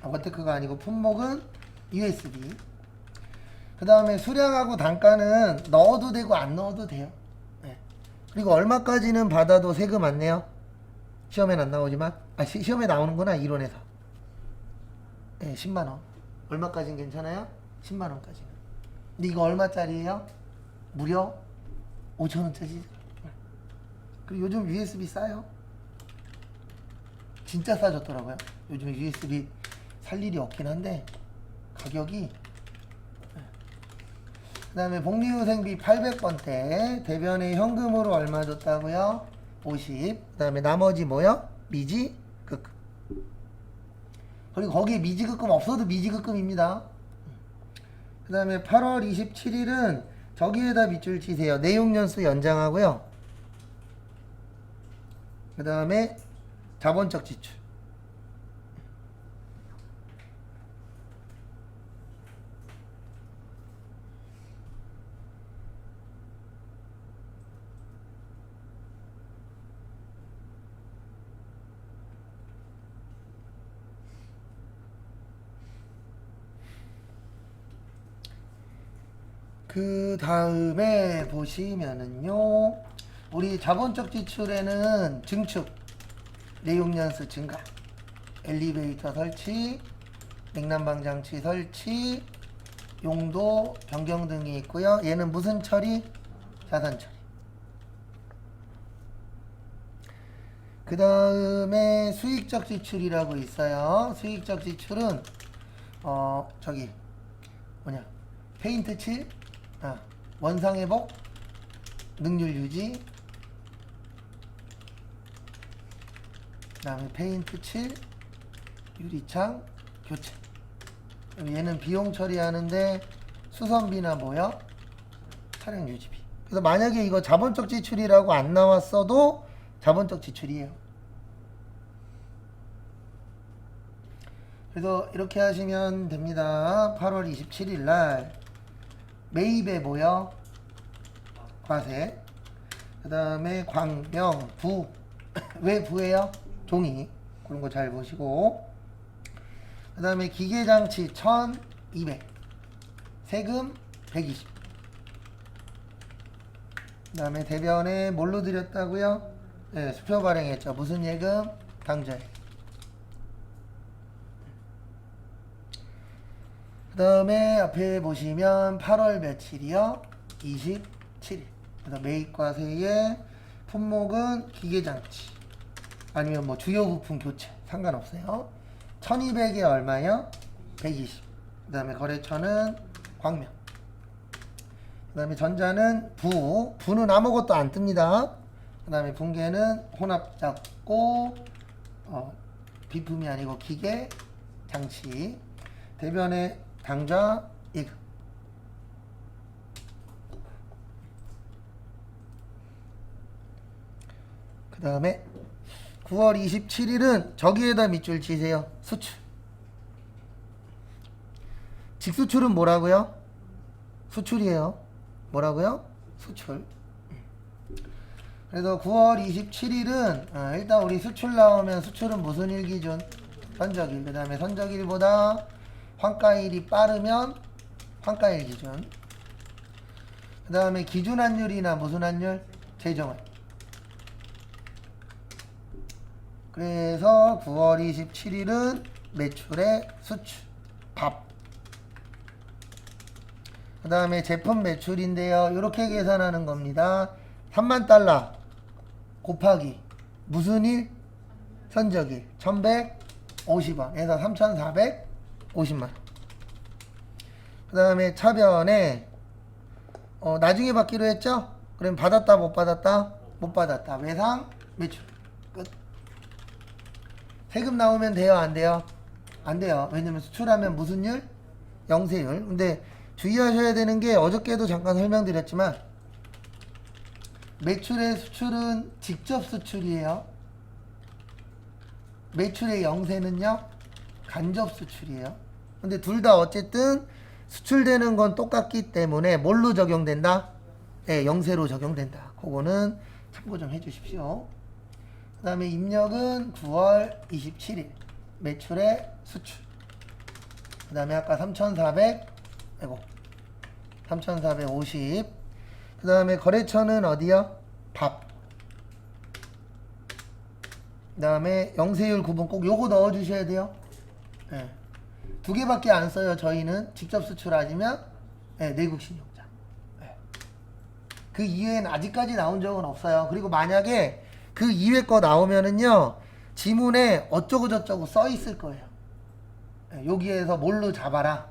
원테크가 아니고 품목은 USB. 그 다음에 수량하고 단가는 넣어도 되고 안 넣어도 돼요. 네. 그리고 얼마까지는 받아도 세금 안 내요? 시험엔 안 나오지만, 시험에 나오는구나, 이론에서. 네, 10만원. 얼마까지는 괜찮아요? 10만원까지는. 근데 이거 얼마짜리예요? 무려 5천원짜리. 그리고 요즘 USB 싸요. 진짜 싸졌더라고요. 요즘 USB 살 일이 없긴 한데 가격이. 그 다음에 복리후생비 800번대 대변에 현금으로 얼마 줬다고요? 50. 그 다음에 나머지 뭐요? 미지급금. 그리고 거기에 미지급금 없어도 미지급금입니다. 그 다음에 8월 27일은 저기에다 밑줄 치세요. 내용연수 연장하고요. 그 다음에 자본적 지출. 그 다음에 보시면은요, 우리 자본적 지출에는 증축, 내용연수 증가, 엘리베이터 설치, 냉난방 장치 설치, 용도 변경 등이 있고요. 얘는 무슨 처리? 자산 처리. 그 다음에 수익적 지출이라고 있어요. 수익적 지출은 저기 뭐냐, 페인트 칠, 원상 회복, 능률 유지, 그 다음에 페인트 칠, 유리창 교체. 얘는 비용 처리하는데 수선비나 뭐요? 차량 유지비. 그래서 만약에 이거 자본적 지출이라고 안 나왔어도 자본적 지출이에요. 그래서 이렇게 하시면 됩니다. 8월 27일 날 매입에 뭐요? 과세. 그 다음에 광명, 부. 왜 부예요? 종이. 그런 거 잘 보시고. 그 다음에 기계장치 1200. 세금 120. 그 다음에 대변에 뭘로 드렸다고요? 네, 수표 발행했죠. 무슨 예금? 당좌. 그 다음에 앞에 보시면 8월 며칠이요? 27일. 그래서 매입과세의 품목은 기계장치 아니면 뭐 주요 부품 교체 상관없어요. 1200에 얼마요? 120. 그 다음에 거래처는 광명. 그 다음에 전자는 부는 아무것도 안 뜹니다. 그 다음에 분계는 혼합 잡고 비품이 아니고 기계 장치. 대변에 당좌 예금. 그 다음에 9월 27일은 저기에다 밑줄 치세요. 수출. 직수출은 뭐라고요? 수출이에요. 뭐라고요? 수출. 그래서 9월 27일은 일단 우리 수출 나오면 수출은 무슨 일 기준? 선적일. 그 다음에 선적일보다 환가일이 빠르면 환가일 기준. 그 다음에 기준환율이나 무슨 환율? 제정환. 그래서 9월 27일은 매출의 수출, 밥. 그 다음에 제품 매출인데요. 이렇게 계산하는 겁니다. 3만 달러 곱하기 무슨 일? 선적일 1150원 에서 3450만. 그 다음에 차변에 나중에 받기로 했죠? 그럼 받았다 못 받았다? 못 받았다. 외상 매출 끝. 세금 나오면 돼요 안 돼요? 안 돼요. 왜냐면 수출하면 무슨 율? 영세율. 근데 주의하셔야 되는 게 어저께도 잠깐 설명드렸지만 매출의 수출은 직접 수출이에요. 매출의 영세는요 간접 수출이에요. 근데 둘 다 어쨌든 수출되는 건 똑같기 때문에 뭘로 적용된다? 네, 영세로 적용된다. 그거는 참고 좀 해주십시오. 그 그 다음에 입력은 9월 27일 매출의 수출. 그 다음에 아까 3,450. 그 다음에 거래처는 어디요? 밥. 그 다음에 영세율 구분 꼭 요거 넣어주셔야 돼요. 네. 두 개밖에 안 써요. 저희는 직접 수출하시면 네, 내국 신용자. 네. 그 이외엔 아직까지 나온 적은 없어요. 그리고 만약에 그 이외 거 나오면은요, 지문에 어쩌고 저쩌고 써 있을 거예요. 네, 여기에서 뭘로 잡아라.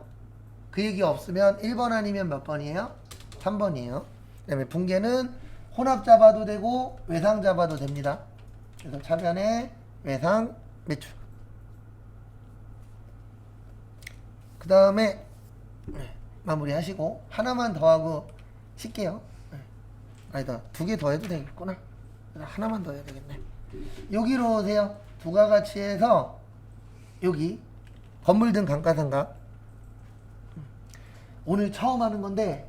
그 얘기 없으면 1번 아니면 몇 번이에요? 3번이에요. 그 다음에 분계는 혼합 잡아도 되고 외상 잡아도 됩니다. 그래서 차변에 외상 매출. 그 다음에 마무리 하시고 하나만 더 하고 쉴게요. 아니다, 두 개 더 해도 되겠구나. 하나만 더 해야 되겠네. 여기로 오세요. 부가가치에서 여기 건물 등 감가상각. 오늘 처음 하는 건데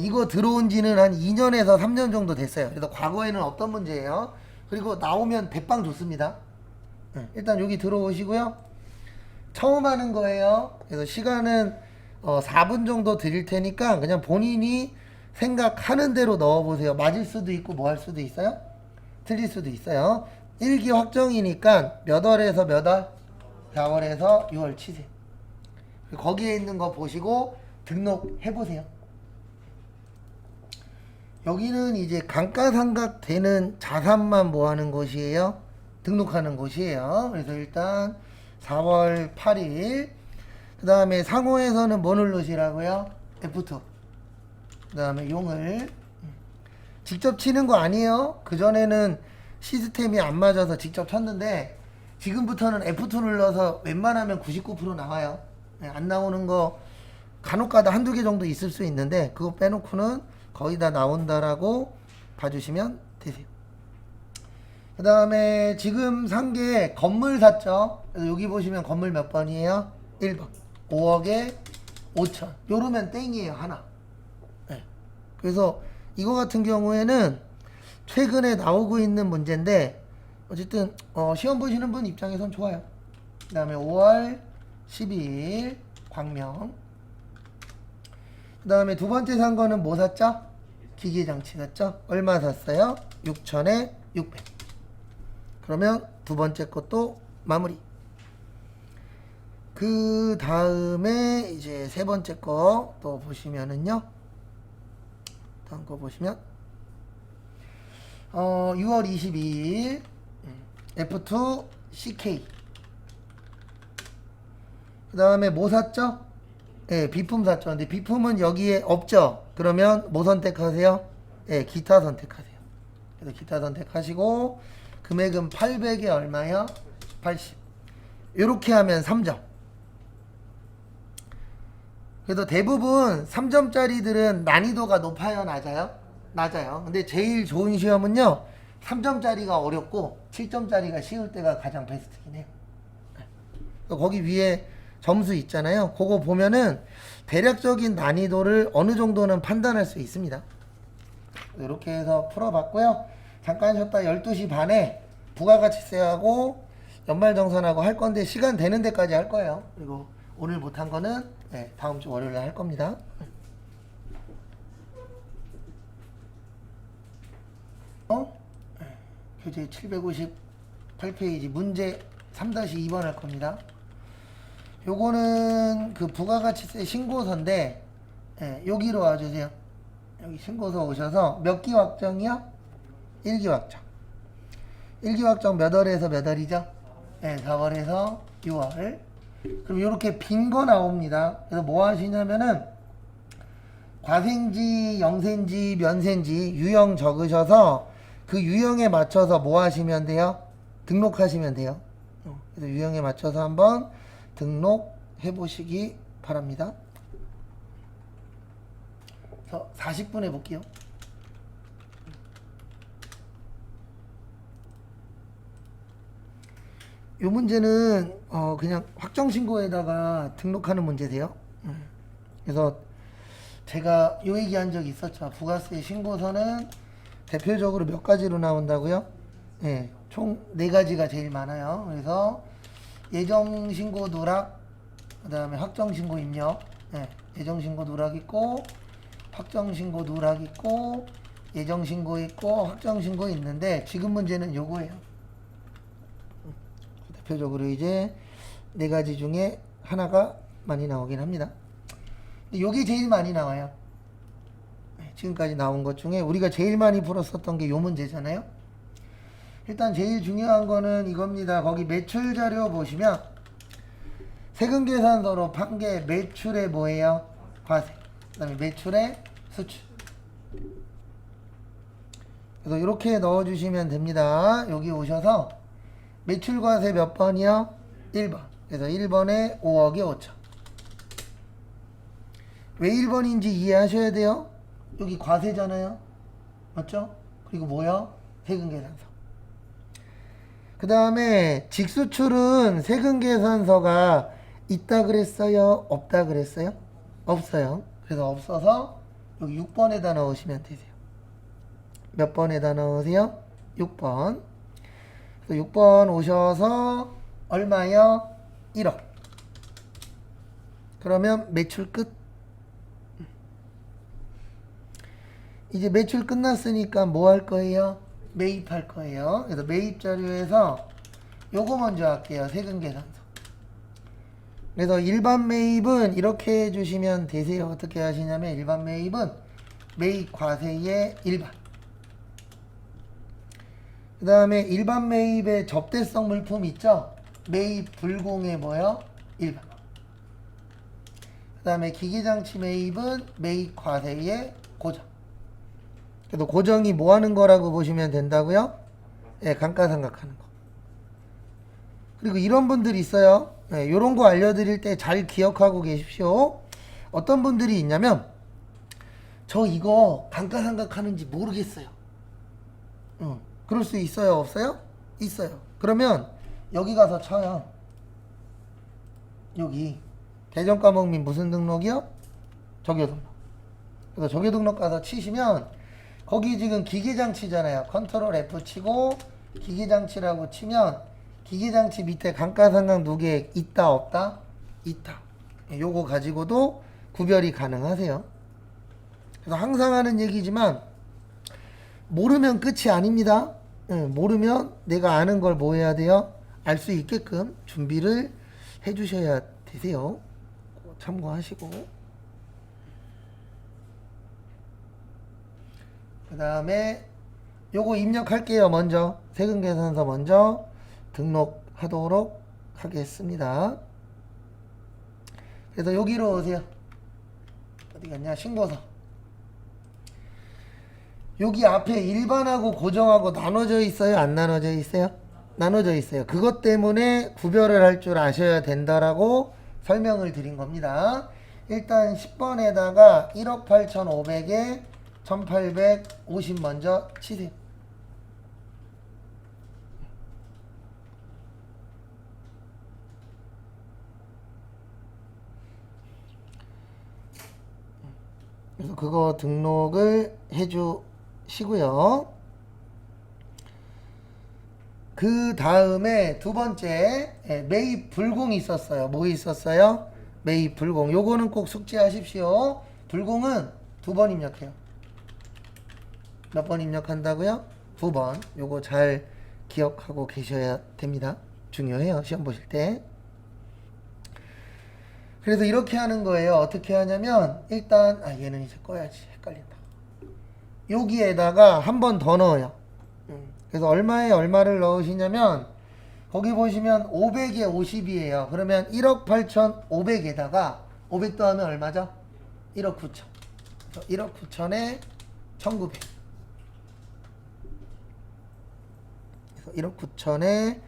이거 들어온 지는 한 2년에서 3년 정도 됐어요. 그래서 과거에는 없던 문제예요. 그리고 나오면 대빵 좋습니다. 일단 여기 들어오시고요. 처음 하는 거예요. 그래서 시간은 4분 정도 드릴 테니까 그냥 본인이 생각하는 대로 넣어보세요. 맞을 수도 있고 뭐 할 수도 있어요. 틀릴 수도 있어요. 1기 확정이니까 몇 월에서 몇 월? 4월에서 6월 치세요. 거기에 있는 거 보시고 등록해보세요. 여기는 이제 감가상각 되는 자산만 뭐 하는 곳이에요? 등록하는 곳이에요. 그래서 일단 4월 8일. 그 다음에 상호에서는 뭐 누르시라고요? F2. 그 다음에 용을. 직접 치는 거 아니에요. 그전에는 시스템이 안 맞아서 직접 쳤는데 지금부터는 F2 눌러서 웬만하면 99% 나와요. 안 나오는 거 간혹가다 한두 개 정도 있을 수 있는데 그거 빼놓고는 거의 다 나온다라고 봐주시면 되세요. 그 다음에 지금 산 게 건물 샀죠. 그래서 여기 보시면 건물 몇 번이에요? 1번. 5억에 5천. 요러면 땡이에요, 하나. 네. 그래서 이거 같은 경우에는 최근에 나오고 있는 문제인데 어쨌든 시험 보시는 분 입장에선 좋아요. 그 다음에 5월 12일 광명. 그 다음에 두 번째 산 거는 뭐 샀죠? 기계장치 샀죠? 얼마 샀어요? 6천에 600. 그러면 두 번째 것도 마무리. 그 다음에 이제 세 번째 거 또 보시면은요. 다음 거 보시면 6월 22일 F2 CK. 그 다음에 뭐 샀죠? 예, 비품 샀죠. 근데 비품은 여기에 없죠. 그러면 뭐 선택하세요? 예, 기타 선택하세요. 그래서 기타 선택하시고 금액은 800에 얼마요? 80. 이렇게 하면 3점. 그래서 대부분 3점짜리들은 난이도가 높아요, 낮아요? 낮아요. 근데 제일 좋은 시험은요, 3점짜리가 어렵고 7점짜리가 쉬울 때가 가장 베스트긴 해요. 거기 위에 점수 있잖아요. 그거 보면은 대략적인 난이도를 어느 정도는 판단할 수 있습니다. 이렇게 해서 풀어봤고요. 잠깐 쉬었다 12시 반에 부가가치세하고 연말정산하고 할 건데 시간 되는 데까지 할 거예요. 그리고 오늘 못한 거는 다음 주 월요일에 할 겁니다. 교재 758페이지 문제 3-2번 할 겁니다. 요거는 그 부가가치세 신고서인데 여기로 와주세요. 여기 신고서 오셔서 몇 기 확정이요? 1기 확정. 1기 확정 몇 월에서 몇 월이죠? 4월에서 6월. 그럼 이렇게 빈 거 나옵니다. 그래서 뭐 하시냐면은 과세인지 영세인지 면세인지 유형 적으셔서 그 유형에 맞춰서 뭐 하시면 돼요? 등록하시면 돼요. 그래서 유형에 맞춰서 한번 등록해 보시기 바랍니다. 그래서 40분 해볼게요. 이 문제는 그냥 확정신고에다가 등록하는 문제세요. 그래서 제가 요 얘기한 적이 있었죠. 부가세 신고서는 대표적으로 몇 가지로 나온다고요? 예, 총 4가지가 제일 많아요. 그래서 예정신고 누락, 그 다음에 확정신고 입력, 예, 예정신고 누락 있고, 확정신고 누락 있고, 예정신고 있고, 확정신고 있는데, 지금 문제는 요거예요. 대표적으로 이제 4가지 중에 하나가 많이 나오긴 합니다. 요게 제일 많이 나와요. 지금까지 나온 것 중에 우리가 제일 많이 풀었었던 게 요 문제잖아요. 일단 제일 중요한 거는 이겁니다. 거기 매출 자료 보시면 세금계산서로 판 게 매출의 뭐예요? 과세. 그 다음에 매출의 수출. 그래서 이렇게 넣어주시면 됩니다. 여기 오셔서 매출과세 몇 번이요? 1번. 그래서 1번에 5억에 5천. 왜 1번인지 이해하셔야 돼요. 여기 과세잖아요. 맞죠? 그리고 뭐야? 세금계산서. 그 다음에 직수출은 세금계산서가 있다 그랬어요? 없다 그랬어요? 없어요. 그래서 없어서 여기 6번에다 넣으시면 되세요. 몇 번에다 넣으세요? 6번. 그래서 6번 오셔서 얼마요? 1억. 그러면 매출 끝. 이제 매출 끝났으니까 뭐 할 거예요? 매입할 거예요. 그래서 매입 자료에서 요거 먼저 할게요. 세금계산서. 그래서 일반 매입은 이렇게 해주시면 되세요. 어떻게 하시냐면 일반 매입은 매입 과세의 일반. 그 다음에 일반 매입의 접대성 물품 있죠? 매입 불공의 뭐요? 일반. 그 다음에 기계장치 매입은 매입 과세의 고정. 그래도 고정이 뭐 하는 거라고 보시면 된다고요? 예, 감가상각하는 거. 그리고 이런 분들이 있어요. 예, 요런 거 알려드릴 때 잘 기억하고 계십시오. 어떤 분들이 있냐면 저 이거 감가상각하는지 모르겠어요. 그럴 수 있어요? 없어요? 있어요. 그러면 여기 가서 쳐요. 여기 대전과목 및 무슨 등록이요? 적용등록. 그래서 적용등록 가서 치시면 거기 지금 기계장치잖아요. 컨트롤 F 치고 기계장치라고 치면 기계장치 밑에 감가상각 누계 있다 없다? 있다. 요거 가지고도 구별이 가능하세요. 그래서 항상 하는 얘기지만 모르면 끝이 아닙니다. 모르면 내가 아는 걸 뭐 해야 돼요? 알 수 있게끔 준비를 해 주셔야 되세요. 참고하시고. 그 다음에 요거 입력할게요. 먼저 세금계산서 먼저 등록하도록 하겠습니다. 그래서 여기로 오세요. 어디 갔냐? 신고서. 여기 앞에 일반하고 고정하고 나눠져 있어요? 안 나눠져 있어요? 나눠져 있어요. 그것 때문에 구별을 할 줄 아셔야 된다라고 설명을 드린 겁니다. 일단 10번에다가 1억 8,500에 1850 먼저 치세요. 그래서 그거 등록을 해주시고요. 그 다음에 두 번째 매입 불공이 있었어요. 뭐 있었어요? 매입 불공. 요거는 꼭 숙지하십시오. 불공은 2번 입력해요. 몇 번 입력한다고요? 2번. 요거 잘 기억하고 계셔야 됩니다. 중요해요. 시험 보실 때. 그래서 이렇게 하는 거예요. 어떻게 하냐면 일단 얘는 이제 꺼야지. 헷갈린다. 여기에다가 한 번 더 넣어요. 그래서 얼마에 얼마를 넣으시냐면 거기 보시면 500에 50이에요. 그러면 1억 8,500에다가 500 더하면 얼마죠? 1억 9천. 1억 9천에 1,900. 그래서 1억 9천에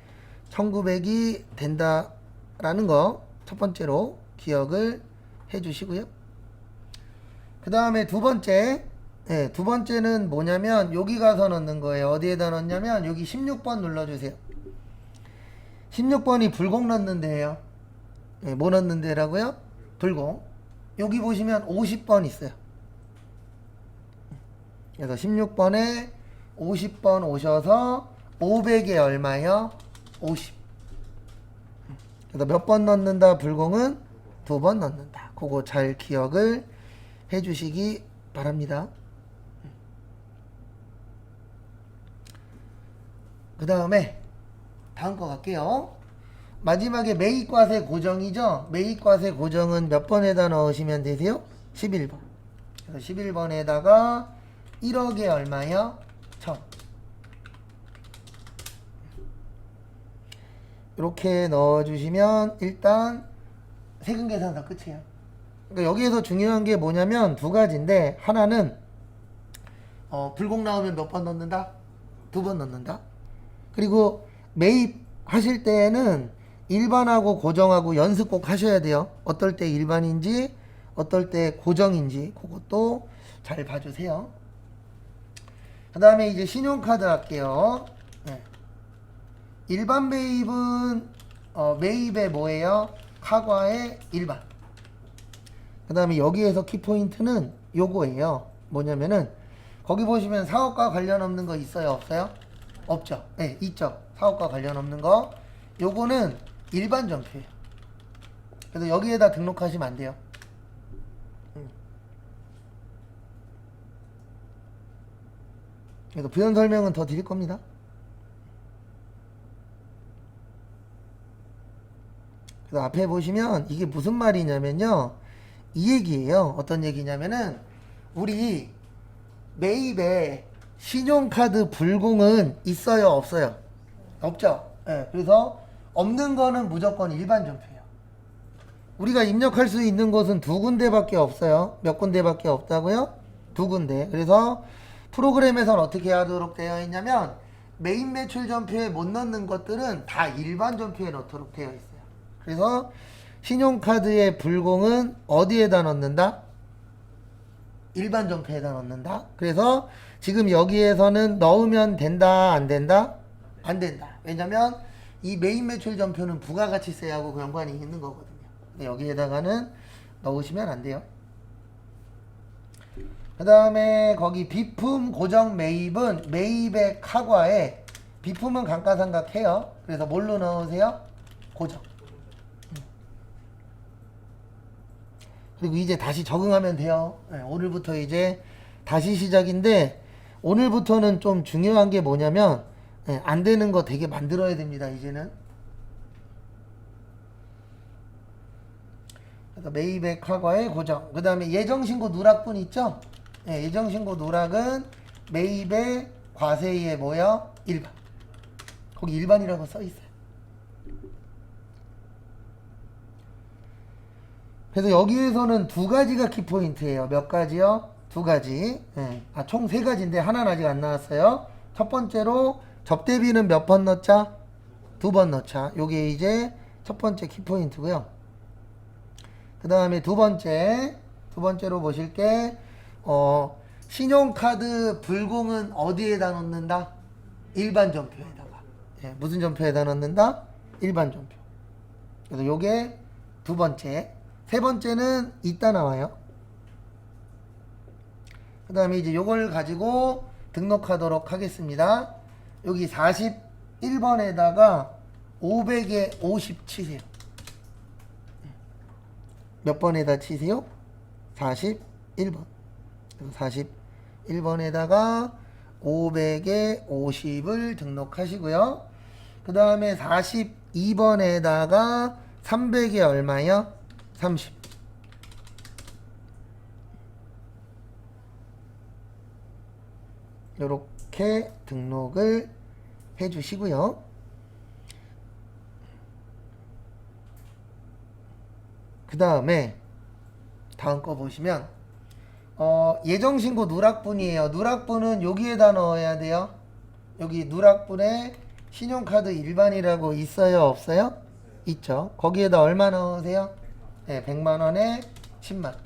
1,900이 된다라는 거 첫 번째로 기억을 해 주시고요. 그 다음에 두 번째. 두 번째는 뭐냐면 여기 가서 넣는 거예요. 어디에다 넣냐면 여기 16번 눌러주세요. 16번이 불공 넣는 데예요. 뭐 넣는 데라고요? 불공. 여기 보시면 50번 있어요. 그래서 16번에 50번 오셔서 500에 얼마요? 50. 그래서 몇 번 넣는다? 불공은 2번 넣는다. 그거 잘 기억을 해주시기 바랍니다. 그 다음에 다음 거 갈게요. 마지막에 매입과세 고정이죠. 매입과세 고정은 몇 번에다 넣으시면 되세요? 11번. 그래서 11번에다가 1억에 얼마요? 1000. 이렇게 넣어주시면 일단 세금 계산서 끝이에요. 그러니까 여기에서 중요한 게 뭐냐면 두 가지인데, 하나는 불공 나오면 몇 번 넣는다? 2번 넣는다. 그리고 매입하실 때에는 일반하고 고정하고 연습 꼭 하셔야 돼요. 어떨 때 일반인지 어떨 때 고정인지 그것도 잘 봐주세요. 그 다음에 이제 신용카드 할게요. 네. 일반 매입은 매입의 뭐예요? 카과의 일반. 그 다음에 여기에서 키포인트는 요거예요. 뭐냐면은 거기 보시면 사업과 관련 없는 거 있어요? 없어요? 없죠. 네, 있죠. 사업과 관련 없는 거. 요거는 일반 전표예요. 그래서 여기에다 등록하시면 안 돼요. 그래서 부연 설명은 더 드릴 겁니다. 그래서 앞에 보시면 이게 무슨 말이냐면요. 이 얘기예요. 어떤 얘기냐면은 우리 매입에 신용카드 불공은 있어요? 없어요? 없죠. 네, 그래서 없는 거는 무조건 일반 전표예요. 우리가 입력할 수 있는 곳은 2군데밖에 없어요. 몇 군데밖에 없다고요? 2군데. 그래서 프로그램에서는 어떻게 하도록 되어 있냐면 매입 매출 전표에 못 넣는 것들은 다 일반 전표에 넣도록 되어 있어요. 그래서 신용카드의 불공은 어디에다 넣는다? 일반 전표에다 넣는다. 그래서 지금 여기에서는 넣으면 된다, 안 된다? 안 된다. 왜냐면 이 매입 매출 전표는 부가가치세하고 연관이 있는 거거든요. 근데 여기에다가는 넣으시면 안 돼요. 그 다음에 거기 비품 고정 매입은 매입의 카과에 비품은 감가상각해요. 그래서 뭘로 넣으세요? 고정. 그리고 이제 다시 적응하면 돼요. 네, 오늘부터 이제 다시 시작인데, 오늘부터는 좀 중요한 게 뭐냐면 네, 안 되는 거 되게 만들어야 됩니다. 이제는. 그래서 매입의 카과의 고정. 그 다음에 예정신고 누락분 있죠? 네, 예정신고 누락은 매입의 과세의 뭐야? 일반. 거기 일반이라고 써있어요. 그래서 여기에서는 2가지가 키포인트예요. 몇 가지요? 2가지. 네. 총 3가지인데 하나는 아직 안 나왔어요. 첫 번째로 접대비는 몇 번 넣자? 2번 넣자. 요게 이제 첫 번째 키포인트고요. 그 다음에 두 번째로 보실게 신용카드 불공은 어디에다 넣는다? 일반 전표에다가. 네. 무슨 전표에다 넣는다? 일반 전표. 그래서 요게 두 번째. 세 번째는 이따 나와요. 그 다음에 이제 요걸 가지고 등록하도록 하겠습니다. 여기 41번에다가 500에 50 치세요. 몇 번에다 치세요? 41번. 41번에다가 500에 50을 등록하시고요. 그 다음에 42번에다가 300에 얼마요? 30. 이렇게 등록을 해 주시고요. 그 다음에 다음 거 보시면 예정신고 누락분이에요. 누락분은 여기에다 넣어야 돼요. 여기 누락분에 신용카드 일반이라고 있어요? 없어요? 있죠. 거기에다 얼마 넣으세요? 네, 100만원에 10만.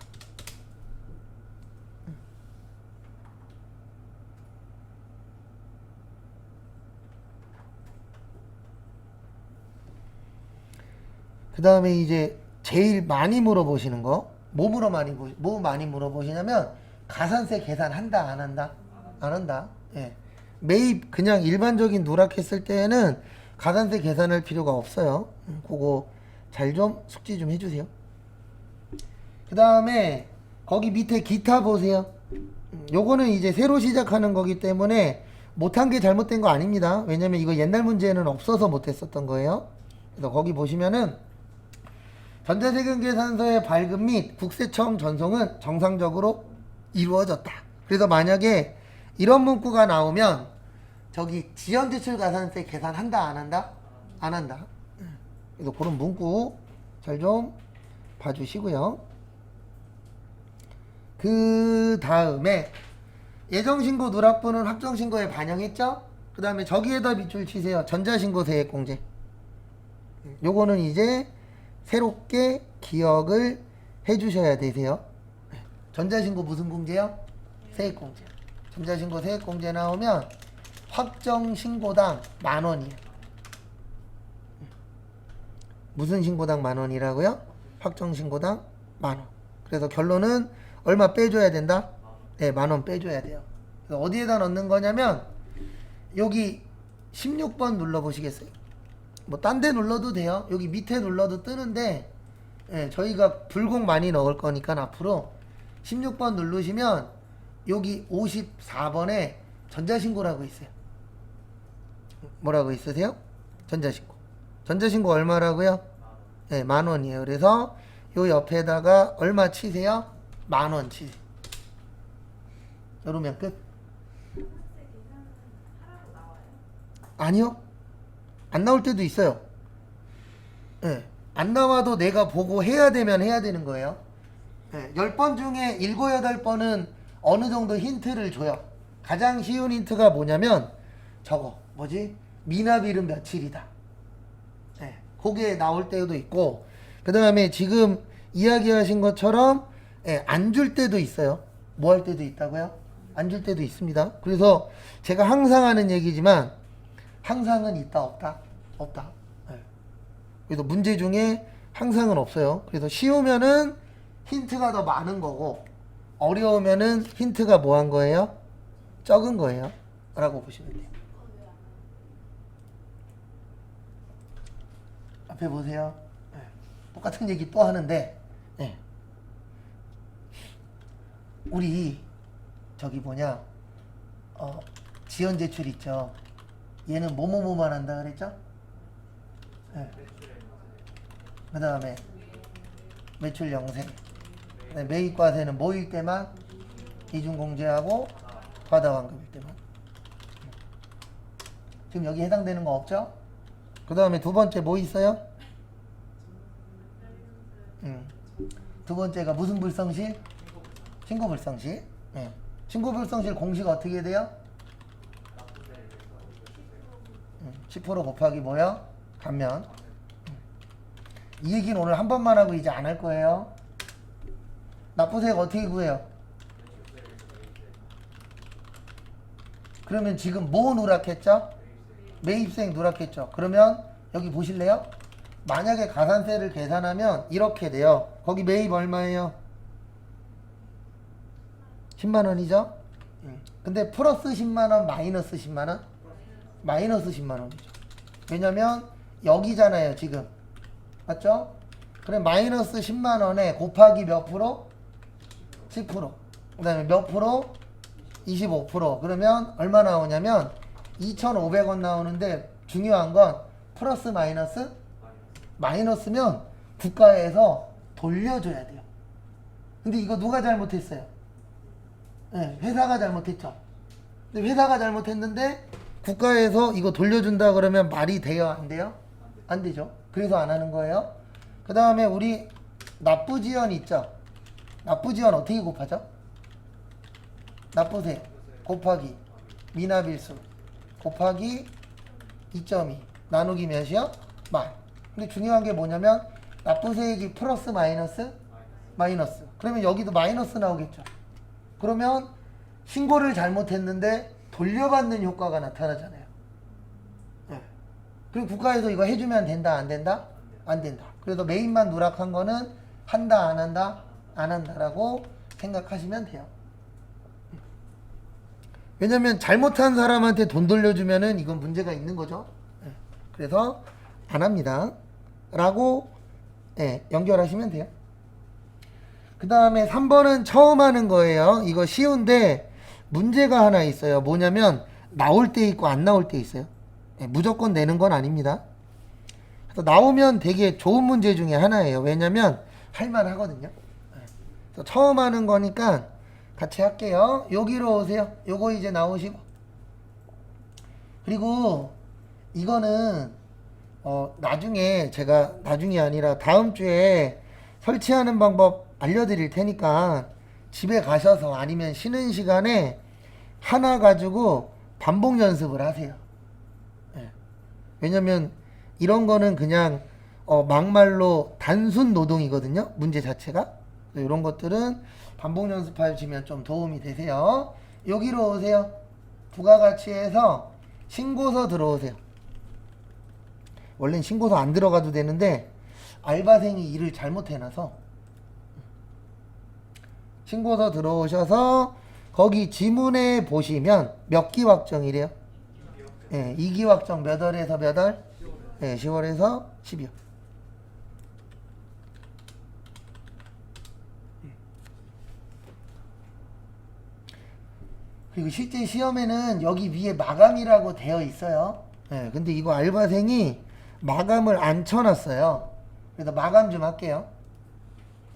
그 다음에 이제 제일 많이 물어보시는 거, 뭐 많이 물어보시냐면 가산세 계산한다 안 한다? 안 한다. 예. 매입 그냥 일반적인 누락했을 때에는 가산세 계산할 필요가 없어요. 그거 잘 좀 숙지 좀 해주세요. 그 다음에 거기 밑에 기타 보세요. 요거는 이제 새로 시작하는 거기 때문에 못한 게 잘못된 거 아닙니다. 왜냐면 이거 옛날 문제는 없어서 못했었던 거예요. 그래서 거기 보시면은 전자세금 계산서의 발급 및 국세청 전송은 정상적으로 이루어졌다. 그래서 만약에 이런 문구가 나오면 저기 지연지출가산세 계산한다 안 한다? 안 한다. 그래서 그런 문구 잘 좀 봐주시고요. 그 다음에 예정신고 누락분은 확정신고에 반영했죠? 그 다음에 저기에다 밑줄 치세요. 전자신고 세액공제. 요거는 이제 새롭게 기억을 해주셔야 되세요. 전자신고 무슨 공제요? 세액공제. 전자신고 세액공제 나오면 확정신고당 10,000원이에요. 무슨 신고당 10,000원이라고요? 확정신고당 10,000원. 그래서 결론은 얼마 빼줘야 된다? 네, 10,000원 빼줘야 돼요. 그래서 어디에다 넣는 거냐면 여기 16번 눌러보시겠어요? 뭐 딴 데 눌러도 돼요. 여기 밑에 눌러도 뜨는데 저희가 불공 많이 넣을 거니까 앞으로 16번 누르시면 여기 54번에 전자신고라고 있어요. 뭐라고 있으세요? 전자신고. 전자신고 얼마라고요? 네, 10,000원이에요. 그래서 요 옆에다가 얼마 치세요? 10,000원 치세요. 이러면 끝. 아니요. 안 나올 때도 있어요. 네, 안 나와도 내가 보고 해야 되면 해야 되는 거예요. 네, 10번 중에 7, 8번은 어느 정도 힌트를 줘요. 가장 쉬운 힌트가 뭐냐면 저거 뭐지? 미납일은 며칠이다. 네, 그게 나올 때도 있고 그 다음에 지금 이야기하신 것처럼 안 줄 때도 있어요. 뭐 할 때도 있다고요? 안 줄 때도 있습니다. 그래서 제가 항상 하는 얘기지만 항상은 있다 없다? 없다. 네. 그래서 문제 중에 항상은 없어요. 그래서 쉬우면은 힌트가 더 많은 거고 어려우면은 힌트가 뭐 한 거예요? 적은 거예요. 라고 보시면 돼요. 앞에 보세요. 네. 똑같은 얘기 또 하는데 네. 우리 저기 뭐냐 지연제출 있죠. 얘는 뭐뭐뭐만 한다 그랬죠? 네. 그 다음에 매출 영세. 네, 매입과세는 뭐일 때만 이중공제하고 과다환급일 때만. 지금 여기 해당되는 거 없죠? 그 다음에 두 번째 뭐 있어요? 두 번째가 무슨 불성실? 신고불성실. 네. 신고불성실 공식 어떻게 돼요? 10% 곱하기 뭐요? 감면. 이 얘기는 오늘 한 번만 하고 이제 안 할 거예요. 납부세액 어떻게 구해요? 그러면 지금 뭐 누락했죠? 매입세액 누락했죠? 그러면 여기 보실래요? 만약에 가산세를 계산하면 이렇게 돼요. 거기 매입 얼마예요? 10만원이죠? 근데 플러스 10만원, 마이너스 10만원? 마이너스 10만원이죠. 왜냐면 여기잖아요 지금. 맞죠? 그래 마이너스 10만원에 곱하기 몇 프로? 10%. 그 다음에 몇 프로? 25%. 그러면 얼마 나오냐면 2,500원 나오는데 중요한 건 플러스 마이너스? 마이너스면 국가에서 돌려줘야 돼요. 근데 이거 누가 잘못했어요? 네, 회사가 잘못했죠. 근데 회사가 잘못했는데 국가에서 이거 돌려준다 그러면 말이 돼요? 안 돼요? 안 되죠. 그래서 안 하는 거예요. 그 다음에 우리 납부지연 있죠. 납부지연 어떻게 곱하죠? 납부세 곱하기 미납일수 곱하기 2.2 나누기 몇이요? 만. 근데 중요한 게 뭐냐면 납부세액이 플러스 마이너스? 마이너스. 그러면 여기도 마이너스 나오겠죠. 그러면 신고를 잘못했는데 돌려받는 효과가 나타나잖아요. 네. 그리고 국가에서 이거 해주면 된다 안 된다? 안 된다. 그래서 매입만 누락한 거는 한다 안 한다? 안 한다라고 생각하시면 돼요. 왜냐면 잘못한 사람한테 돈 돌려주면은 이건 문제가 있는 거죠. 예. 그래서 안 합니다. 라고 예, 연결하시면 돼요. 그 다음에 3번은 처음 하는 거예요. 이거 쉬운데 문제가 하나 있어요. 뭐냐면 나올 때 있고 안 나올 때 있어요. 예, 무조건 내는 건 아닙니다. 그래서 나오면 되게 좋은 문제 중에 하나예요. 왜냐면 할만하거든요. 예. 그래서 처음 하는 거니까 같이 할게요. 여기로 오세요. 요거 이제 나오시고. 그리고 이거는 나중에 제가 나중이 아니라 다음 주에 설치하는 방법 알려드릴 테니까 집에 가셔서 아니면 쉬는 시간에 하나 가지고 반복 연습을 하세요. 예. 왜냐면 이런 거는 그냥 막말로 단순 노동이거든요. 문제 자체가. 이런 것들은 반복 연습하시면 좀 도움이 되세요. 여기로 오세요. 부가가치에서 신고서 들어오세요. 원래는 신고서 안 들어가도 되는데 알바생이 일을 잘못해놔서 신고서 들어오셔서 거기 지문에 보시면 몇 기 확정이래요? 예, 2기 확정 몇 월에서 몇 월? 예, 10월에서 12월. 그리고 실제 시험에는 여기 위에 마감이라고 되어 있어요. 예, 근데 이거 알바생이 마감을 안 쳐놨어요. 그래서 마감 좀 할게요.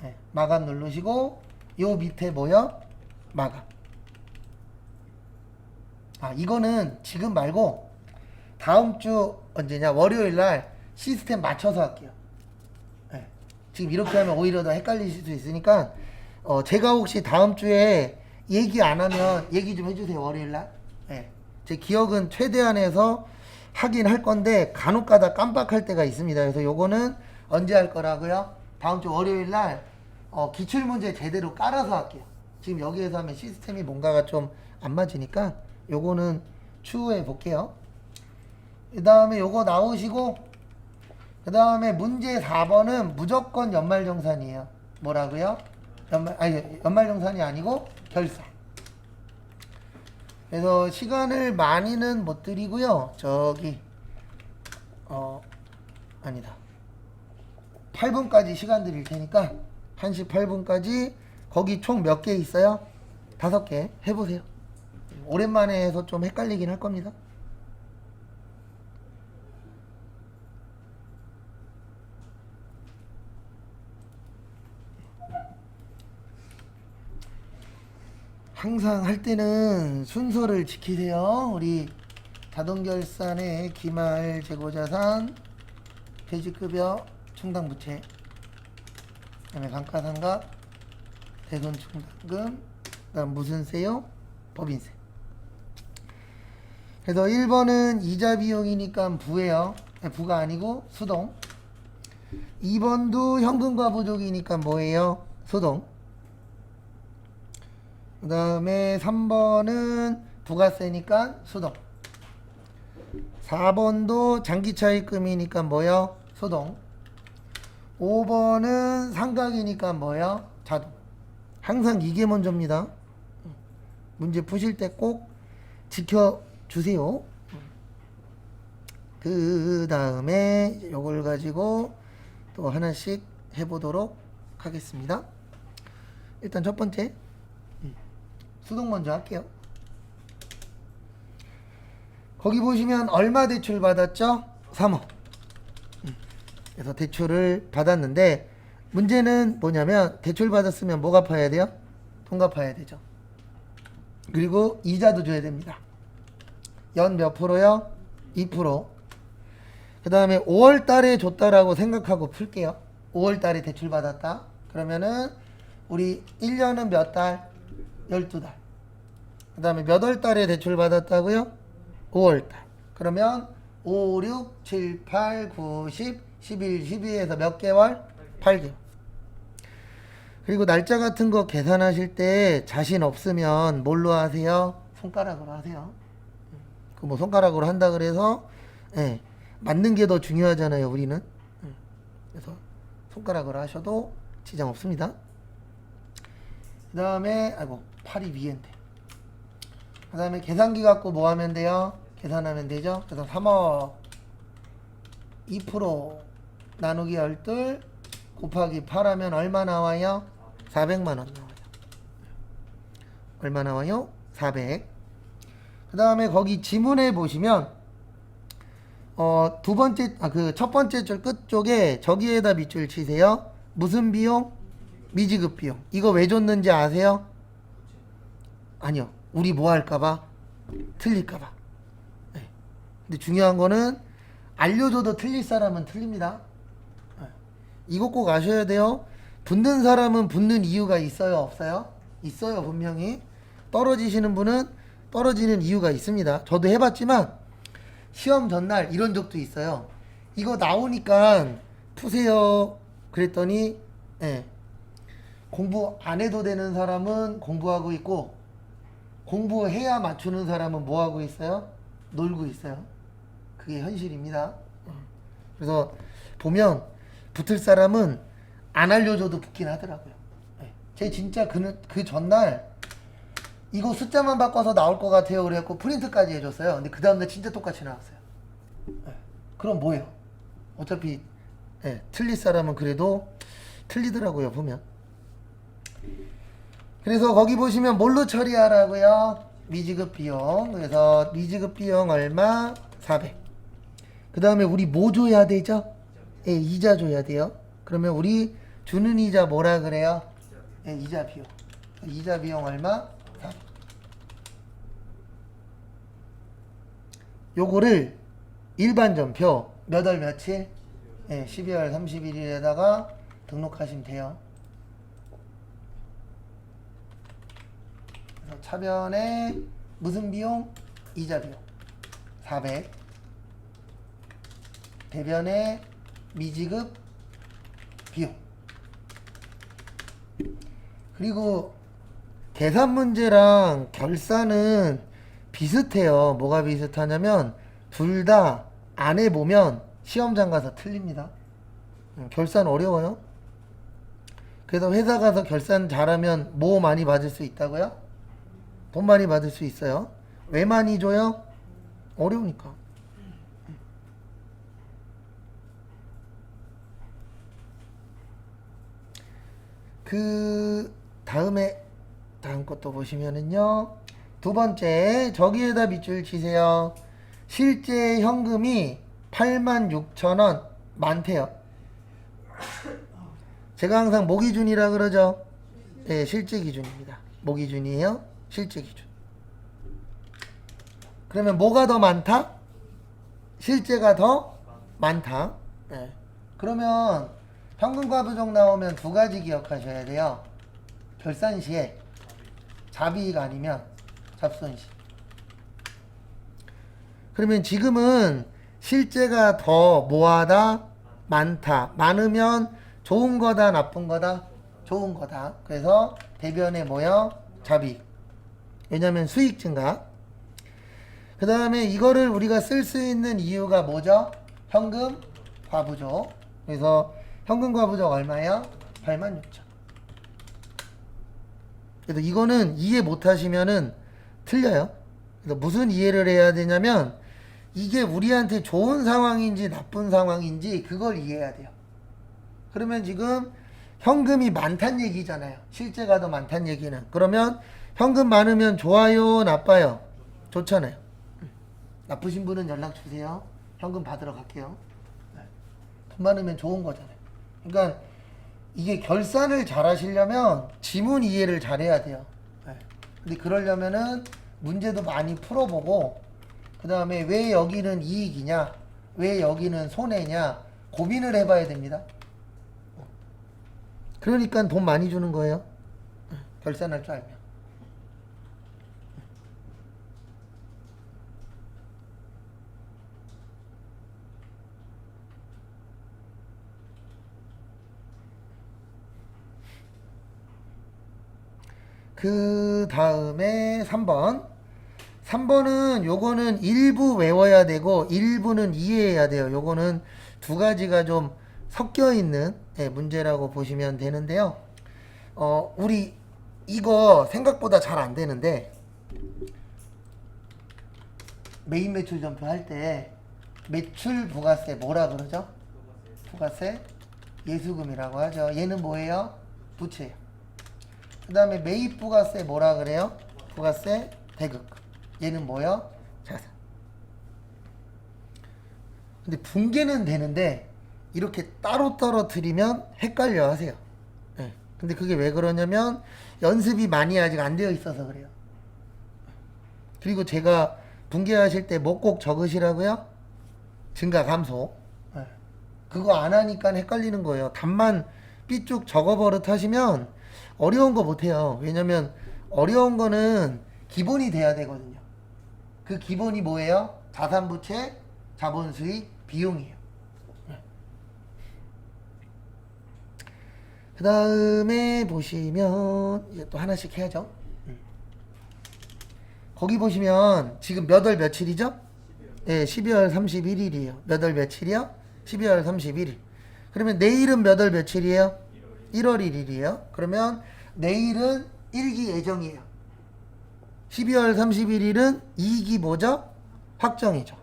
예, 마감 누르시고 요 밑에 뭐요? 마감. 아, 이거는 지금 말고 다음 주 언제냐? 월요일 날 시스템 맞춰서 할게요. 예, 지금 이렇게 하면 오히려 더 헷갈리실 수 있으니까 제가 혹시 다음 주에 얘기 안 하면 얘기 좀 해주세요. 월요일 날. 예, 제 기억은 최대한해서 하긴 할 건데 간혹 가다 깜빡할 때가 있습니다. 그래서 요거는 언제 할 거라고요? 다음 주 월요일 날 기출문제 제대로 깔아서 할게요. 지금 여기에서 하면 시스템이 뭔가가 좀 안 맞으니까 요거는 추후에 볼게요. 그 다음에 요거 나오시고 그 다음에 문제 4번은 무조건 연말정산이에요. 뭐라고요? 연말정산이 아니고 결산. 그래서 시간을 많이는 못 드리고요. 저기 아니다. 8분까지 시간 드릴 테니까 1시 8분까지 거기 총 몇 개 있어요? 5개 해보세요. 오랜만에 해서 좀 헷갈리긴 할 겁니다. 항상 할 때는 순서를 지키세요. 우리 자동결산의 기말 재고자산, 퇴직급여, 충당부채, 그다음에 감가상각, 대손충당금, 그다음 무슨 세요? 법인세. 그래서 1번은 이자 비용이니까 부예요. 부가 아니고 수동. 2번도 현금과 부족이니까 뭐예요? 수동. 그 다음에 3번은 부가세니까 수동. 4번도 장기차입금이니까 뭐요? 수동. 5번은 상각이니까 뭐요? 자동. 항상 이게 먼저입니다. 문제 푸실 때 꼭 지켜주세요. 그 다음에 이걸 가지고 또 하나씩 해보도록 하겠습니다. 일단 첫 번째 수동 먼저 할게요. 거기 보시면 얼마 대출 받았죠? 3억. 그래서 대출을 받았는데 문제는 뭐냐면 대출 받았으면 뭐 갚아야 돼요? 돈 갚아야 되죠. 그리고 이자도 줘야 됩니다. 연 몇 프로요? 2%. 그 다음에 5월 달에 줬다라고 생각하고 풀게요. 5월 달에 대출 받았다. 그러면은 우리 1년은 몇 달? 12달. 그 다음에 몇 월 달에 대출 받았다고요? 5월 달. 그러면 5, 6, 7, 8, 9, 10, 11, 12에서 몇 개월? 8개월. 그리고 날짜 같은 거 계산하실 때 자신 없으면 뭘로 하세요? 손가락으로 하세요. 그 뭐 손가락으로 한다 그래서 예, 맞는 게 더 중요하잖아요, 우리는. 그래서 손가락으로 하셔도 지장 없습니다. 그 다음에 아이고 팔이 위인데 그 다음에 계산기 갖고 뭐 하면 돼요? 계산하면 되죠. 그래서 3억 2% 나누기 12 곱하기 8 하면 얼마 나와요? 400만 원 나와요. 얼마 나와요? 400. 그 다음에 거기 지문에 보시면 첫 번째 줄 끝쪽에 저기에다 밑줄 치세요. 무슨 비용? 미지급 비용. 이거 왜 줬는지 아세요? 아니요. 우리 뭐 할까봐? 틀릴까봐. 네. 근데 중요한 거는 알려줘도 틀릴 사람은 틀립니다. 네. 이거 꼭 아셔야 돼요. 붙는 사람은 붙는 이유가 있어요? 없어요? 있어요. 분명히. 떨어지시는 분은 떨어지는 이유가 있습니다. 저도 해봤지만 시험 전날 이런 적도 있어요. 이거 나오니까 푸세요. 그랬더니 공부 안 해도 되는 사람은 공부하고 있고 공부해야 맞추는 사람은 뭐 하고 있어요? 놀고 있어요. 그게 현실입니다. 그래서 보면 붙을 사람은 안 알려줘도 붙긴 하더라고요. 제 진짜 그 전날 이거 숫자만 바꿔서 나올 것 같아요. 그래갖고 프린트까지 해줬어요. 근데 그 다음날 진짜 똑같이 나왔어요. 그럼 뭐예요? 어차피 틀릴 사람은 그래도 틀리더라고요. 보면. 그래서 거기 보시면 뭘로 처리하라고요? 미지급 비용. 그래서 미지급 비용 얼마? 400. 그 다음에 우리 뭐 줘야 되죠? 이자 줘야 돼요. 그러면 우리 주는 이자 뭐라 그래요? 이자 비용. 이자 비용 얼마? 400. 요거를 일반 전표 몇 월 며칠? 12월 31일에다가 등록하시면 돼요. 그래서 차변에 무슨 비용? 이자 비용 400. 대변에 미지급 비용. 그리고 계산 문제랑 결산은 비슷해요. 뭐가 비슷하냐면 둘 다 안 해보면 시험장 가서 틀립니다. 결산 어려워요. 그래서 회사 가서 결산 잘하면 뭐 많이 받을 수 있다고요? 돈 많이 받을 수 있어요. 왜 많이 줘요? 어려우니까. 그 다음 것도 보시면은요. 두 번째 저기에다 밑줄 치세요. 실제 현금이 86,000원 많대요. 제가 항상 모기준이라 그러죠. 실제 기준입니다. 모기준이에요. 실제 기준. 그러면 뭐가 더 많다? 실제가 더 많다. 그러면 현금과 부정 나오면 두 가지 기억하셔야 돼요. 결산 시에 자비익 아니면 잡손시. 그러면 지금은 실제가 더 뭐하다? 많다. 많으면 좋은 거다, 나쁜 거다? 좋은 거다. 그래서 대변에 뭐요? 자비익. 왜냐면 수익 증가. 그 다음에 이거를 우리가 쓸 수 있는 이유가 뭐죠? 현금 과부족. 그래서 현금 과부족 얼마예요? 86,000. 그래서 이거는 이해 못 하시면은 틀려요. 그래서 무슨 이해를 해야 되냐면 이게 우리한테 좋은 상황인지 나쁜 상황인지 그걸 이해해야 돼요. 그러면 지금 현금이 많다는 얘기잖아요. 실제가 더 많다는 얘기는. 그러면 현금 많으면 좋아요, 나빠요? 좋잖아요. 나쁘신 분은 연락 주세요. 현금 받으러 갈게요. 돈 많으면 좋은 거잖아요. 그러니까 이게 결산을 잘 하시려면 지문 이해를 잘 해야 돼요. 근데 그러려면은 문제도 많이 풀어보고 그 다음에 왜 여기는 이익이냐 왜 여기는 손해냐 고민을 해봐야 됩니다. 그러니까 돈 많이 주는 거예요. 결산할 줄 알면. 그 다음에 3번. 3번은 요거는 일부 외워야 되고 일부는 이해해야 돼요. 요거는 두 가지가 좀 섞여 있는 문제라고 보시면 되는데요. 우리 이거 생각보다 잘 안 되는데 메인 매출 전표 할 때 매출 부가세 뭐라 그러죠? 부가세 예수금이라고 하죠. 얘는 뭐예요? 부채예요. 그 다음에 매입 부가세 뭐라 그래요? 부가세 대금. 얘는 뭐예요? 자산. 근데 분개는 되는데 이렇게 따로 떨어뜨리면 헷갈려 하세요. 네. 근데 그게 왜 그러냐면 연습이 많이 아직 안 되어 있어서 그래요. 그리고 제가 분개하실 때 뭐 꼭 적으시라고요? 증가 감소. 네. 그거 안 하니까 헷갈리는 거예요. 답만 삐쭉 적어버릇 하시면 어려운 거 못해요. 왜냐면 어려운 거는 기본이 돼야 되거든요. 그 기본이 뭐예요? 자산부채, 자본수익, 비용이에요. 그 다음에 보시면 이제 또 하나씩 해야죠. 거기 보시면 지금 몇 월 며칠이죠? 네, 12월 31일이에요. 몇 월 며칠이요? 12월 31일. 그러면 내일은 몇 월 며칠이에요? 1월 1일이에요. 그러면 내일은 1기 예정이에요. 12월 31일은 2기 뭐죠? 확정이죠.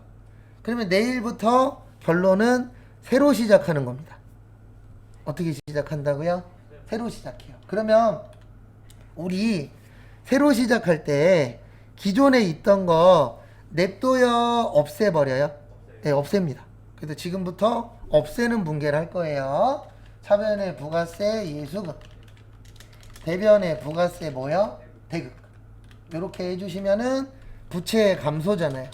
그러면 내일부터 결론은 새로 시작하는 겁니다. 어떻게 시작한다고요? 새로 시작해요. 그러면 우리 새로 시작할 때 기존에 있던 거 냅둬요? 없애버려요? 네, 없앱니다. 그래서 지금부터 없애는 분개를 할 거예요. 차변의 부가세 예수금, 대변의 부가세 뭐요? 대금. 이렇게 해주시면은 부채 감소잖아요.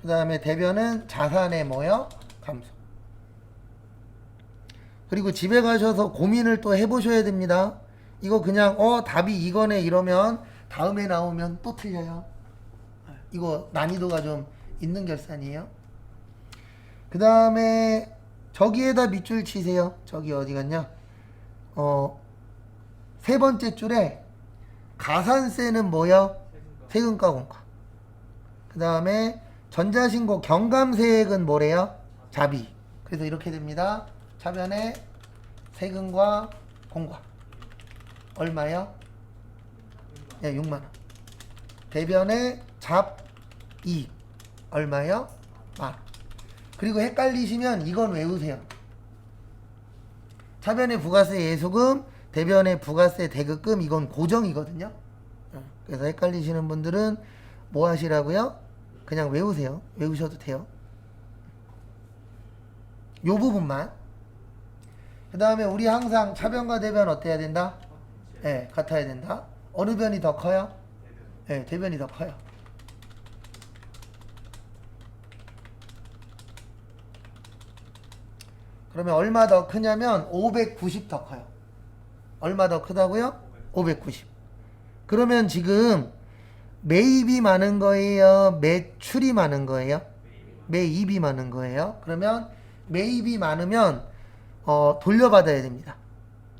그 다음에 대변은 자산의 뭐요? 감소. 그리고 집에 가셔서 고민을 또 해보셔야 됩니다. 이거 그냥 답이 이거네 이러면 다음에 나오면 또 틀려요. 이거 난이도가 좀 있는 결산이에요. 그 다음에 저기에다 밑줄 치세요. 저기 어디 갔냐? 세 번째 줄에 가산세는 뭐요? 세금과 공과. 그 다음에 전자신고 경감세액은 뭐래요? 자비. 그래서 이렇게 됩니다. 차변에 세금과 공과 얼마요? 네, 6만원. 대변에 잡이익 얼마요? 만원. 그리고 헷갈리시면 이건 외우세요. 차변에 부가세 예수금, 대변에 부가세 대급금, 이건 고정이거든요. 그래서 헷갈리시는 분들은 뭐 하시라고요? 그냥 외우세요. 외우셔도 돼요. 요 부분만. 그 다음에 우리 항상 차변과 대변 어때야 된다? 네, 같아야 된다. 어느 변이 더 커요? 네, 대변이 더 커요. 그러면 얼마 더 크냐면 590 더 커요. 얼마 더 크다고요? 590. 그러면 지금 매입이 많은 거예요? 매출이 많은 거예요? 매입이 많은 거예요. 그러면 매입이 많으면 돌려받아야 됩니다.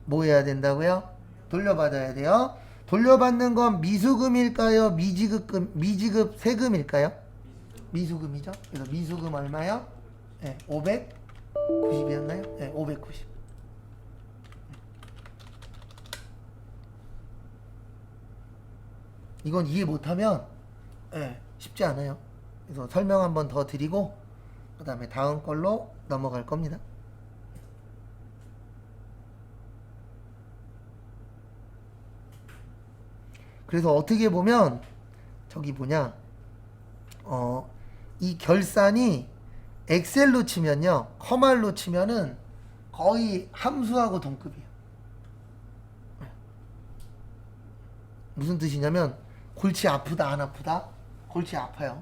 뭐 해야 된다고요? 돌려받아야 돼요. 돌려받는 건 미수금일까요? 미지급 세금일까요? 미수금이죠. 그래서 미수금 얼마요? 네, 590이었나요? 네, 590. 이건 이해 못하면 쉽지 않아요. 그래서 설명 한번 더 드리고 그 다음에 다음 걸로 넘어갈 겁니다. 그래서 어떻게 보면 저기 뭐냐 이 결산이 엑셀로 치면요, 커말로 치면은 거의 함수하고 동급이에요. 무슨 뜻이냐면 골치 아프다 안 아프다? 골치 아파요.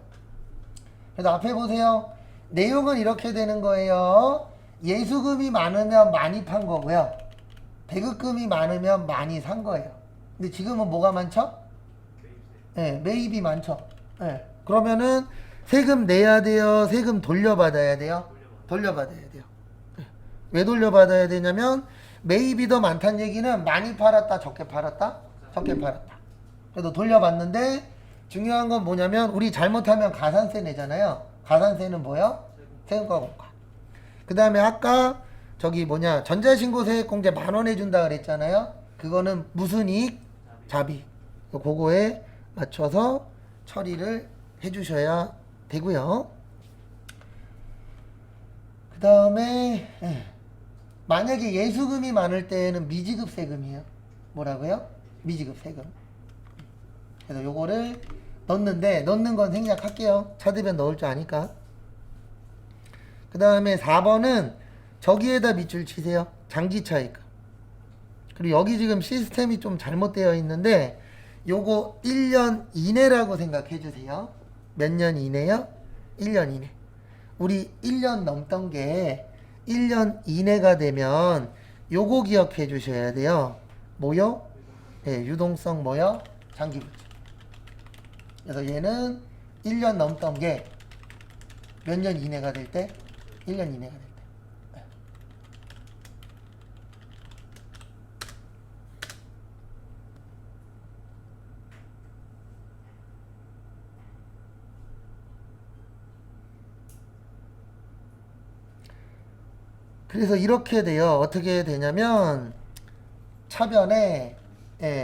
그래서 앞에 보세요. 내용은 이렇게 되는 거예요. 예수금이 많으면 많이 판 거고요. 대급금이 많으면 많이 산 거예요. 근데 지금은 뭐가 많죠? 네, 매입이 많죠. 네. 그러면은 세금 내야 돼요? 세금 돌려받아야 돼요? 돌려받아야 돼요. 네. 왜 돌려받아야 되냐면 매입이 더 많다는 얘기는 많이 팔았다, 적게 팔았다? 적게 팔았다. 그래도 돌려받는데 중요한 건 뭐냐면 우리 잘못하면 가산세 내잖아요. 가산세는 뭐요? 세금과 공과. 그 다음에 아까 저기 뭐냐 전자신고세액공제 10,000원 해준다 그랬잖아요. 그거는 무슨 이익? 자비. 그거에 맞춰서 처리를 해주셔야 되고요. 그 다음에 만약에 예수금이 많을 때에는 미지급 세금이에요. 뭐라고요? 미지급 세금. 그래서 요거를 넣는데 넣는 건 생략할게요. 차대변 넣을 줄 아니까. 그 다음에 4번은 저기에다 밑줄 치세요. 장기차익금. 그리고 여기 지금 시스템이 좀 잘못되어 있는데 요거 1년 이내라고 생각해 주세요. 몇 년 이내요? 1년 이내. 우리 1년 넘던 게 1년 이내가 되면 요거 기억해 주셔야 돼요. 뭐요? 네, 유동성 뭐요? 장기부채. 그래서 얘는 1년 넘던 게 몇 년 이내가 될 때? 1년 이내가 될 때. 네. 그래서 이렇게 돼요. 어떻게 되냐면 차변에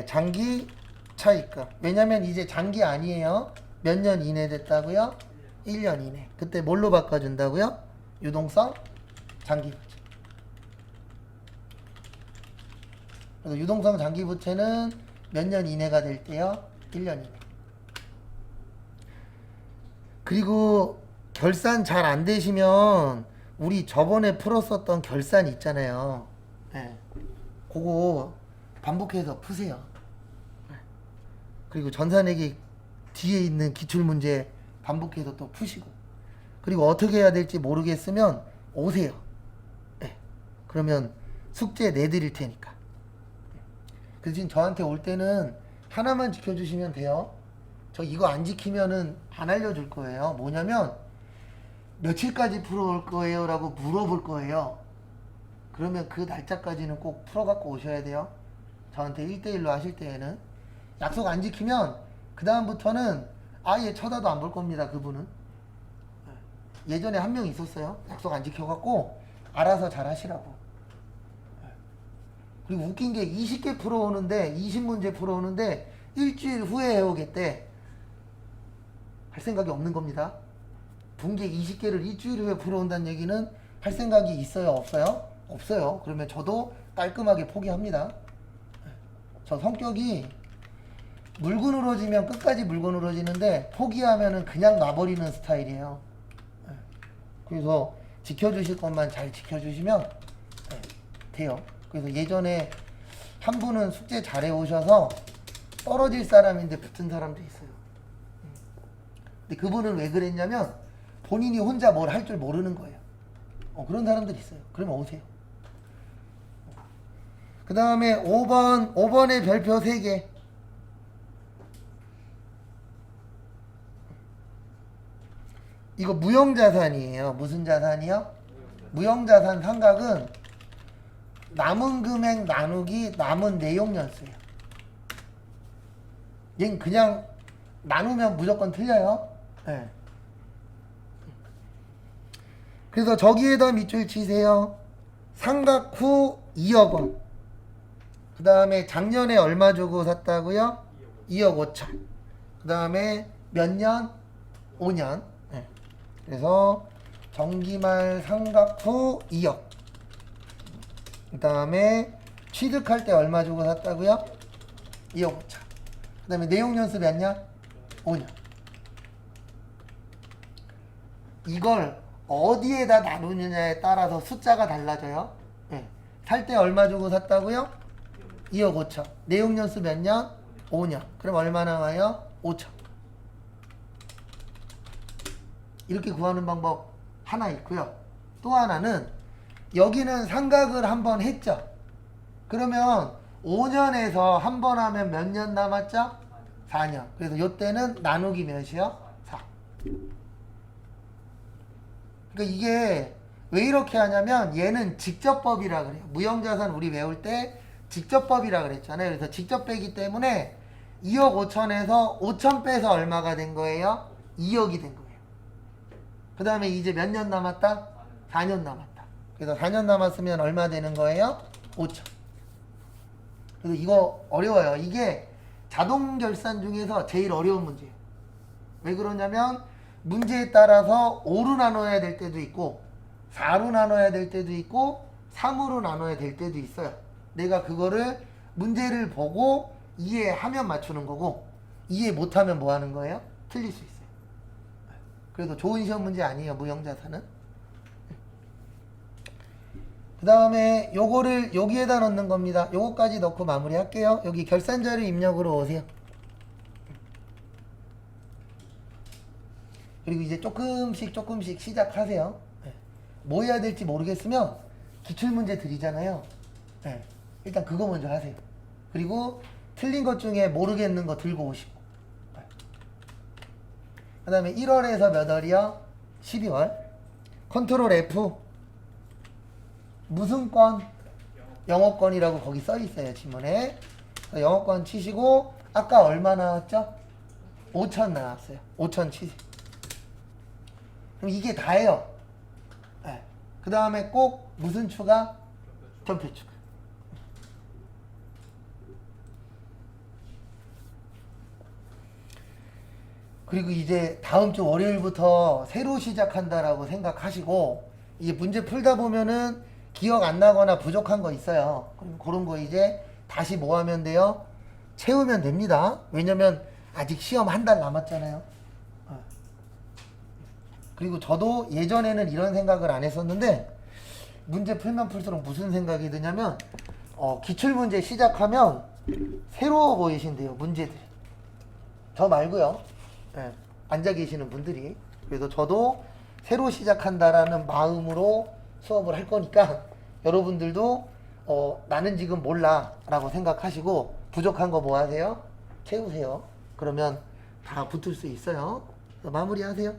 장기 차익금. 왜냐면 이제 장기 아니에요. 몇 년 이내 됐다고요? 1년 이내. 그때 뭘로 바꿔준다고요? 유동성 장기부채. 그래서 유동성 장기부채는 몇 년 이내가 될 때요? 1년 이내. 그리고 결산 잘 안 되시면 우리 저번에 풀었었던 결산 있잖아요. 네. 그거 반복해서 푸세요. 그리고 전산회계 뒤에 있는 기출문제 반복해서 또 푸시고. 그리고 어떻게 해야 될지 모르겠으면 오세요. 네. 그러면 숙제 내드릴 테니까. 그래서 지금 저한테 올 때는 하나만 지켜주시면 돼요. 저 이거 안 지키면은 안 알려줄 거예요. 뭐냐면 며칠까지 풀어올 거예요? 라고 물어볼 거예요. 그러면 그 날짜까지는 꼭 풀어갖고 오셔야 돼요. 저한테 1대1로 하실 때에는. 약속 안 지키면 그 다음부터는 아예 쳐다도 안 볼 겁니다. 그분은. 예전에 한 명 있었어요. 약속 안 지켜갖고 알아서 잘 하시라고. 그리고 웃긴 게 20개 풀어오는데 20문제 풀어오는데 일주일 후에 해오겠대. 할 생각이 없는 겁니다. 분계 20개를 일주일 후에 풀어온다는 얘기는 할 생각이 있어요? 없어요? 없어요. 그러면 저도 깔끔하게 포기합니다. 저 성격이 물고 늘어지면 끝까지 물고 늘어지는데 포기하면은 그냥 놔버리는 스타일이에요. 그래서 지켜주실 것만 잘 지켜주시면 돼요. 그래서 예전에 한 분은 숙제 잘해 오셔서 떨어질 사람인데 붙은 사람도 있어요. 근데 그분은 왜 그랬냐면 본인이 혼자 뭘 할 줄 모르는 거예요. 그런 사람들이 있어요. 그러면 오세요. 그 다음에 5번에 별표 3개. 이거 무형자산이에요. 무슨 자산이요? 무형자산 상각은 남은 금액 나누기 남은 내용연수예요. 얘는 그냥 나누면 무조건 틀려요. 네. 그래서 저기에다 밑줄 치세요. 상각 후 2억 원. 그 다음에 작년에 얼마 주고 샀다고요? 2억 5천. 그 다음에 몇 년? 5년. 네. 그래서 정기말 상각 후 2억. 그 다음에 취득할 때 얼마 주고 샀다고요? 2억 5천. 그 다음에 내용연수 몇 년? 5년. 이걸 어디에다 나누느냐에 따라서 숫자가 달라져요. 네. 살 때 얼마 주고 샀다고요? 2억 5천. 내용연수 몇 년? 5년. 그럼 얼마 나와요? 5천. 이렇게 구하는 방법 하나 있고요. 또 하나는 여기는 상각을 한번 했죠. 그러면 5년에서 한 번 하면 몇 년 남았죠? 4년. 그래서 이때는 나누기 몇이요? 4. 그러니까 이게 왜 이렇게 하냐면 얘는 직접법이라 그래요. 무형자산 우리 외울 때 직접법이라 그랬잖아요. 그래서 직접 빼기 때문에 2억 5천에서 5천 빼서 얼마가 된 거예요? 2억이 된 거예요. 그 다음에 이제 몇 년 남았다? 4년 남았다. 그래서 4년 남았으면 얼마 되는 거예요? 5천. 그래서 이거 어려워요. 이게 자동 결산 중에서 제일 어려운 문제예요. 왜 그러냐면 문제에 따라서 5로 나눠야 될 때도 있고 4로 나눠야 될 때도 있고 3으로 나눠야 될 때도 있어요. 내가 그거를 문제를 보고 이해하면 맞추는 거고 이해 못하면 뭐 하는 거예요? 틀릴 수 있어요. 그래도 좋은 시험 문제 아니에요, 무형자산은. 그 다음에 요거를 여기에다 넣는 겁니다. 요거까지 넣고 마무리 할게요. 여기 결산자료 입력으로 오세요. 그리고 이제 조금씩 시작하세요. 뭐 해야 될지 모르겠으면 기출문제 드리잖아요. 일단 그거 먼저 하세요. 그리고 틀린 것 중에 모르겠는 거 들고 오시고. 그 다음에 1월에서 몇 월이요? 12월. 컨트롤 F. 무슨 건? 영어권이라고 거기 써 있어요, 지문에. 영어권 치시고, 아까 얼마 나왔죠? 5천 나왔어요. 5천 치세요. 그럼 이게 다예요. 그 다음에 꼭 무슨 추가? 전표 추가. 그리고 이제 다음 주 월요일부터 새로 시작한다라고 생각하시고 이제 문제 풀다 보면은 기억 안 나거나 부족한 거 있어요. 그럼 그런 거 이제 다시 뭐 하면 돼요? 채우면 됩니다. 왜냐면 아직 시험 한 달 남았잖아요. 그리고 저도 예전에는 이런 생각을 안 했었는데 문제 풀면 풀수록 무슨 생각이 드냐면 기출문제 시작하면 새로워 보이신대요, 문제들이. 저 말고요. 앉아 계시는 분들이. 그래서 저도 새로 시작한다라는 마음으로 수업을 할 거니까 여러분들도 나는 지금 몰라 라고 생각하시고 부족한 거 뭐 하세요? 채우세요. 그러면 다 붙을 수 있어요. 마무리 하세요.